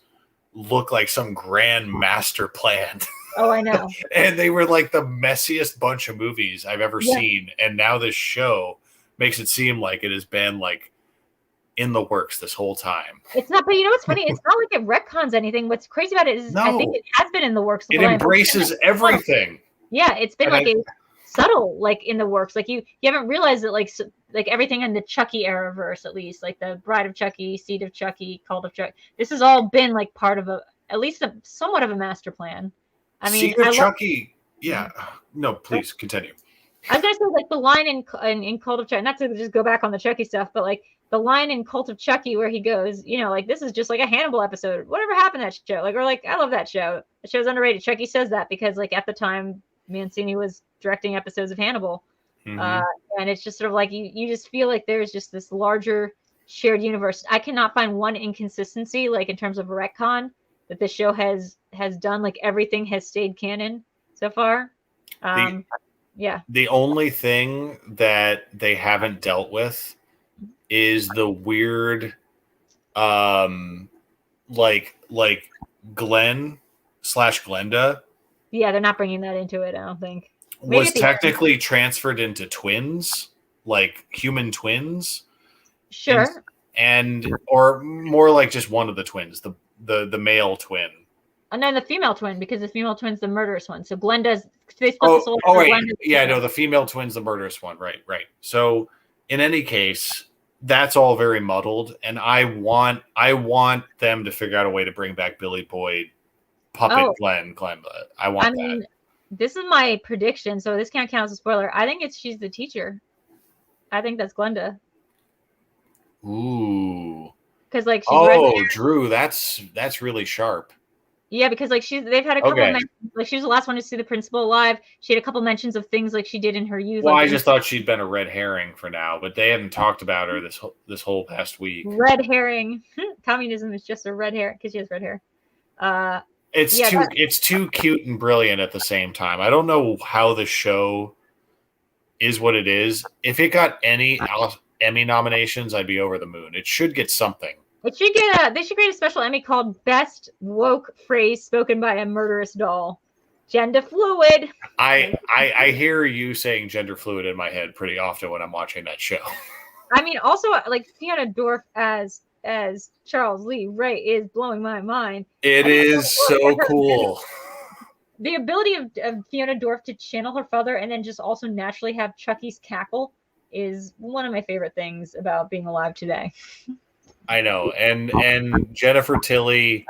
S2: look like some grand master plan.
S1: Oh, I know.
S2: And they were like the messiest bunch of movies I've ever seen. And now this show makes it seem like it has been like in the works this whole time.
S1: It's not, but you know what's funny? It's not like it retcons anything. What's crazy about it is I think it has been in the works.
S2: It embraces everything.
S1: Yeah, it's been like a subtle, like in the works. Like you haven't realized that like everything in the Chucky era verse, at least like the Bride of Chucky, Seed of Chucky, Cult of Chucky. This has all been like part of at least somewhat of a master plan. I mean,
S2: Seed of Chucky. Yeah. No, please continue.
S1: I was gonna say like the line in Cult of Chucky, not to just go back on the Chucky stuff, but like the line in Cult of Chucky where he goes, like this is just like a Hannibal episode. Whatever happened to that show? Like, or like I love that show. The show's underrated. Chucky says that because like at the time Mancini was directing episodes of Hannibal, and it's just sort of like you just feel like there's just this larger shared universe. I cannot find one inconsistency like in terms of retcon that the show has done. Like everything has stayed canon so far. The
S2: only thing that they haven't dealt with is the weird like Glenn / Glenda.
S1: Yeah, they're not bringing that into it, I don't think.
S2: Was technically transferred into twins, like human twins.
S1: Sure.
S2: And or more like just one of the twins, the male twin.
S1: And then the female twin, because the female twin's the murderous one. So Glenda's
S2: the female twin's the murderous one. Right. So in any case, that's all very muddled, and I want them to figure out a way to bring back Billy Boyd, puppet Glenda. I mean, that.
S1: This is my prediction, so this can't count as a spoiler. I think she's the teacher. I think that's Glenda.
S2: Ooh.
S1: Because like she's
S2: Drew, that's really sharp.
S1: Yeah, because like they've had a couple of mentions, like she was the last one to see the principal alive. She had a couple mentions of things like she did in her youth.
S2: Well, I just thought she'd been a red herring for now, but they haven't talked about her this whole past week.
S1: Red herring. Communism is just a red herring because she has red hair.
S2: It's too cute and brilliant at the same time. I don't know how the show is what it is. If it got any Emmy nominations, I'd be over the moon. It should get something.
S1: It should get they should create a special Emmy called Best Woke Phrase Spoken by a Murderous Doll. Gender fluid.
S2: I hear you saying gender fluid in my head pretty often when I'm watching that show.
S1: I mean, also like Fiona Dorff as Charles Lee, right, is blowing my mind.
S2: It is so cool.
S1: The ability of Fiona Dorff to channel her father and then just also naturally have Chucky's cackle is one of my favorite things about being alive today.
S2: I know, and Jennifer Tilly,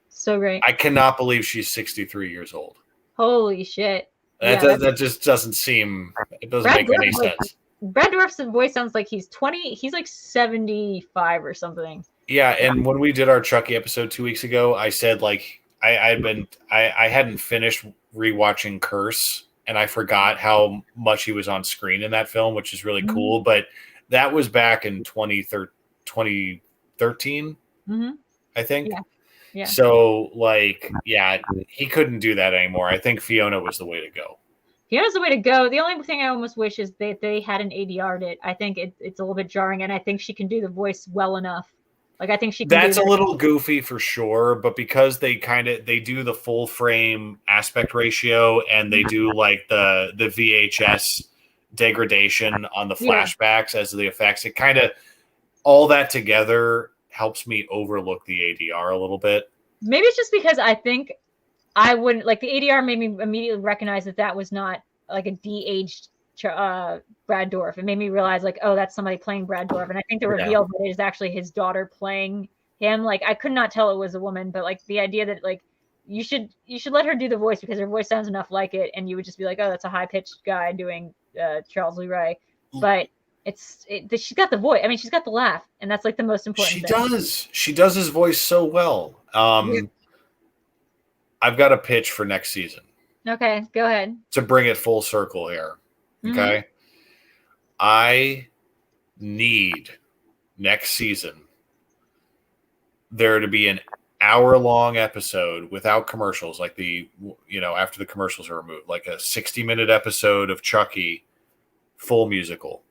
S1: so great.
S2: I cannot believe she's 63 years old.
S1: Holy shit!
S2: That just doesn't seem. It doesn't make any sense.
S1: Brad Dourif's voice sounds like he's 20. He's like 75 or something.
S2: Yeah, and when we did our Chucky episode 2 weeks ago, I said like I hadn't finished rewatching Curse, and I forgot how much he was on screen in that film, which is really cool. But that was back in 2013, I think.
S1: Yeah.
S2: So, like, yeah, he couldn't do that anymore. I think Fiona was the way to go.
S1: Fiona's the way to go. The only thing I almost wish is that they hadn't ADR'd it. I think it's a little bit jarring, and I think she can do the voice well enough. Like, I think she can.
S2: That's a little goofy for sure, but because they do the full frame aspect ratio and they do like the VHS degradation on the flashbacks as the effects, it kind of all that together helps me overlook the ADR a little bit.
S1: Maybe it's just because I think I wouldn't like the ADR made me immediately recognize that was not like a de-aged Brad Dourif. It made me realize like, oh, that's somebody playing Brad Dourif. And I think the reveal that it is actually his daughter playing him. Like, I could not tell it was a woman, but like the idea that like you should let her do the voice because her voice sounds enough like it, and you would just be like, oh, that's a high-pitched guy doing Charles Lee Ray. But she's got the voice. I mean, she's got the laugh, and that's like the most important thing.
S2: She does his voice so well. I've got a pitch for next season.
S1: Okay, go ahead.
S2: To bring it full circle here. Okay. I need next season there to be an hour-long episode without commercials, like after the commercials are removed, like a 60-minute episode of Chucky, full musical.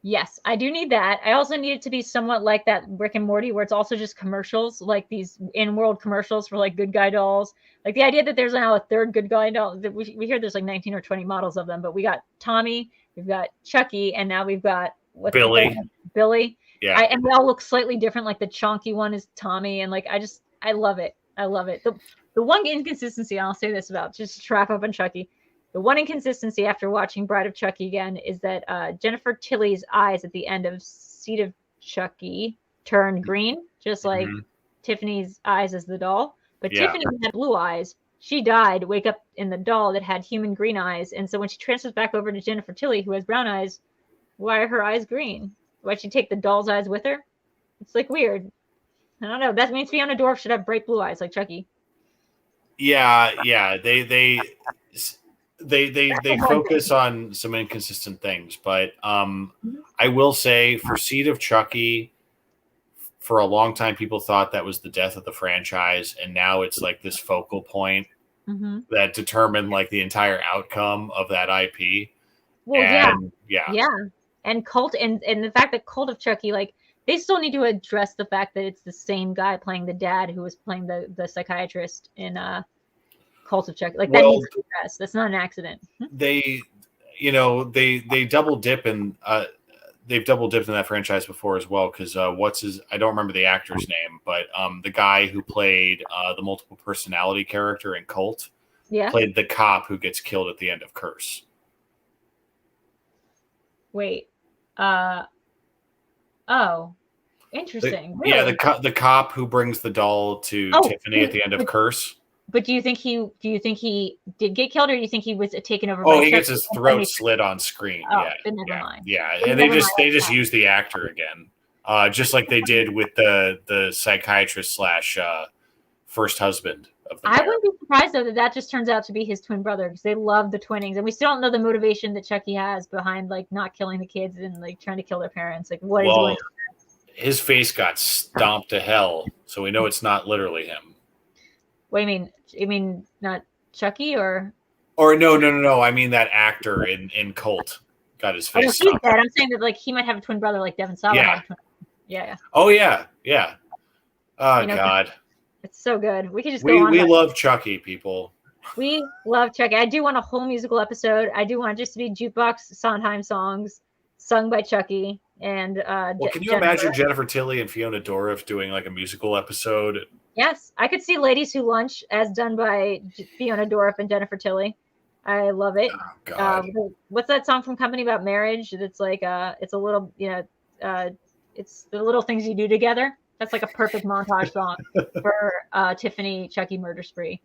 S1: Yes, I do need that. I also need it to be somewhat like that Rick and Morty, where it's also just commercials, like these in-world commercials for like good guy dolls. Like the idea that there's now a third good guy doll. We hear there's like 19 or 20 models of them, but we got Tommy, we've got Chucky, and now we've got
S2: Billy.
S1: Billy.
S2: Yeah.
S1: And they all look slightly different. Like the chonky one is Tommy, and like I love it. I love it. The one inconsistency I'll say this about, just to wrap up on Chucky. The one inconsistency after watching Bride of Chucky again is that Jennifer Tilly's eyes at the end of Seed of Chucky turned green, just like Tiffany's eyes as the doll. But Tiffany had blue eyes. She died, wake up in the doll that had human green eyes. And so when she transfers back over to Jennifer Tilly, who has brown eyes, why are her eyes green? Why'd she take the doll's eyes with her? It's like weird. I don't know. That means Fiona Dorff should have bright blue eyes like Chucky.
S2: Yeah. They focus on some inconsistent things, but I will say for Seed of Chucky, for a long time people thought that was the death of the franchise, and now it's like this focal point that determined like the entire outcome of that IP.
S1: Well, and Cult and the fact that Cult of Chucky, like they still need to address the fact that it's the same guy playing the dad who was playing the psychiatrist in Cult of Chucky. Like that needs to be addressed. That's not an accident.
S2: They double dip in they've double dipped in that franchise before as well, because I don't remember the actor's name, but the guy who played the multiple personality character in Cult played the cop who gets killed at the end of Curse.
S1: Wait. Interesting.
S2: Really? Yeah, the cop who brings the doll to Tiffany at the end of Curse.
S1: But do you think he did get killed, or do you think he was taken over?
S2: Oh, he gets his throat slit on screen.
S1: Then never mind.
S2: Yeah, and they just use the actor again, just like they did with the psychiatrist / first husband of the.
S1: I wouldn't be surprised though that just turns out to be his twin brother, because they love the twinnings, and we still don't know the motivation that Chucky has behind like not killing the kids and like trying to kill their parents. Like what is going on?
S2: His face got stomped to hell, so we know it's not literally him.
S1: What do you mean? You mean not Chucky or?
S2: Or no. I mean that actor in Cult got his face.
S1: He's dead. I'm saying that like he might have a twin brother like Devon Sawa.
S2: Yeah.
S1: Yeah.
S2: Oh yeah. Oh God,
S1: it's so good. We could just go on.
S2: We love Chucky, people.
S1: We love Chucky. I do want a whole musical episode. I do want it just to be jukebox Sondheim songs sung by Chucky and
S2: well, can you imagine Jennifer Tilly and Fiona Dourif doing like a musical episode?
S1: Yes, I could see Ladies Who Lunch as done by Fiona Dourif and Jennifer Tilly. I love it.
S2: Oh, God.
S1: What's that song from Company about marriage? It's like it's a little, it's the little things you do together. That's like a perfect montage song for Tiffany Chucky murder spree.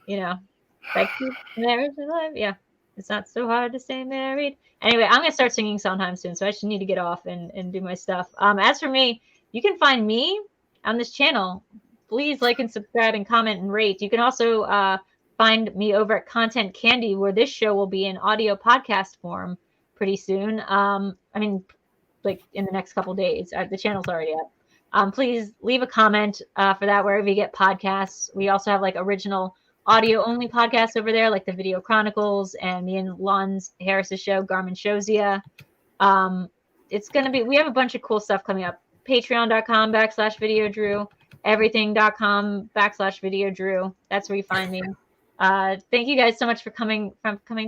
S1: Like marriage is life. Yeah, it's not so hard to stay married. Anyway, I'm gonna start singing Sondheim soon, so I just need to get off and do my stuff. As for me, you can find me on this channel. Please like and subscribe and comment and rate. You can also find me over at Content Candy, where this show will be in audio podcast form pretty soon. Like in the next couple days. The channel's already up. Please leave a comment for that wherever you get podcasts. We also have like original audio only podcasts over there, like the Video Chronicles and me and Lons Harris's show, Garmin Showsia. We have a bunch of cool stuff coming up. Patreon.com/VideoDrew, everything.com/VideoDrew. That's where you find me. Thank you guys so much for coming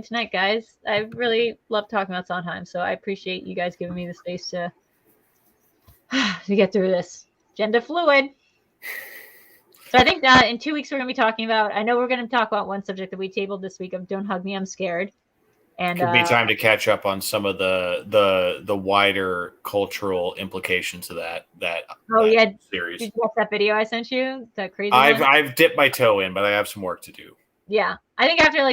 S1: tonight, guys. I really love talking about Sondheim, so I appreciate you guys giving me the space to get through this. Gender fluid. So I think in 2 weeks we're going to be talking about, I know we're going to talk about one subject that we tabled this week of Don't Hug Me, I'm Scared. And
S2: could be time to catch up on some of the wider cultural implications of that series.
S1: Did you watch that video I sent you? That crazy
S2: I've dipped my toe in, but I have some work to do.
S1: Yeah. I think after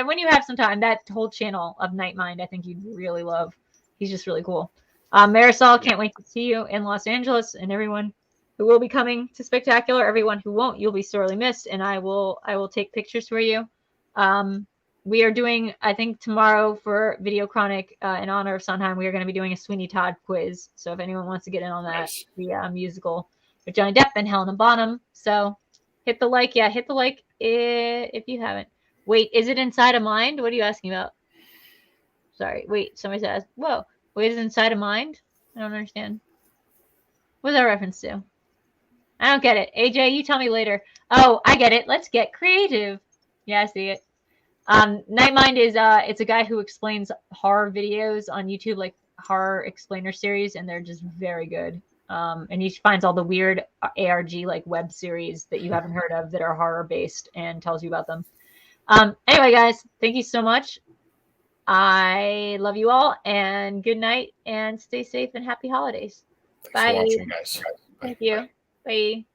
S1: when you have some time, that whole channel of Nightmind, I think you'd really love. He's just really cool. Marisol, can't wait to see you in Los Angeles, and everyone who will be coming to Spectacular, everyone who won't, you'll be sorely missed, and I will take pictures for you. We are doing, I think tomorrow for VideoChronic, in honor of Sondheim, we are going to be doing a Sweeney Todd quiz. So if anyone wants to get in on that, nice. The musical with Johnny Depp and Helena Bonham. So hit the like. Yeah, hit the like if you haven't. Wait, is it Inside of Mind? What are you asking about? Sorry. Wait, somebody says, whoa. Wait, is it Inside of Mind? I don't understand. What's that reference to? I don't get it. AJ, you tell me later. Oh, I get it. Let's get creative. Yeah, I see it. Nightmind is it's a guy who explains horror videos on YouTube, like horror explainer series, and they're just very good. And he finds all the weird ARG like web series that you haven't heard of that are horror based and tells you about them. Anyway, guys, thank you so much. I love you all, and good night, and stay safe and happy holidays.
S2: Thanks for watching, guys.
S1: Thank you. Bye.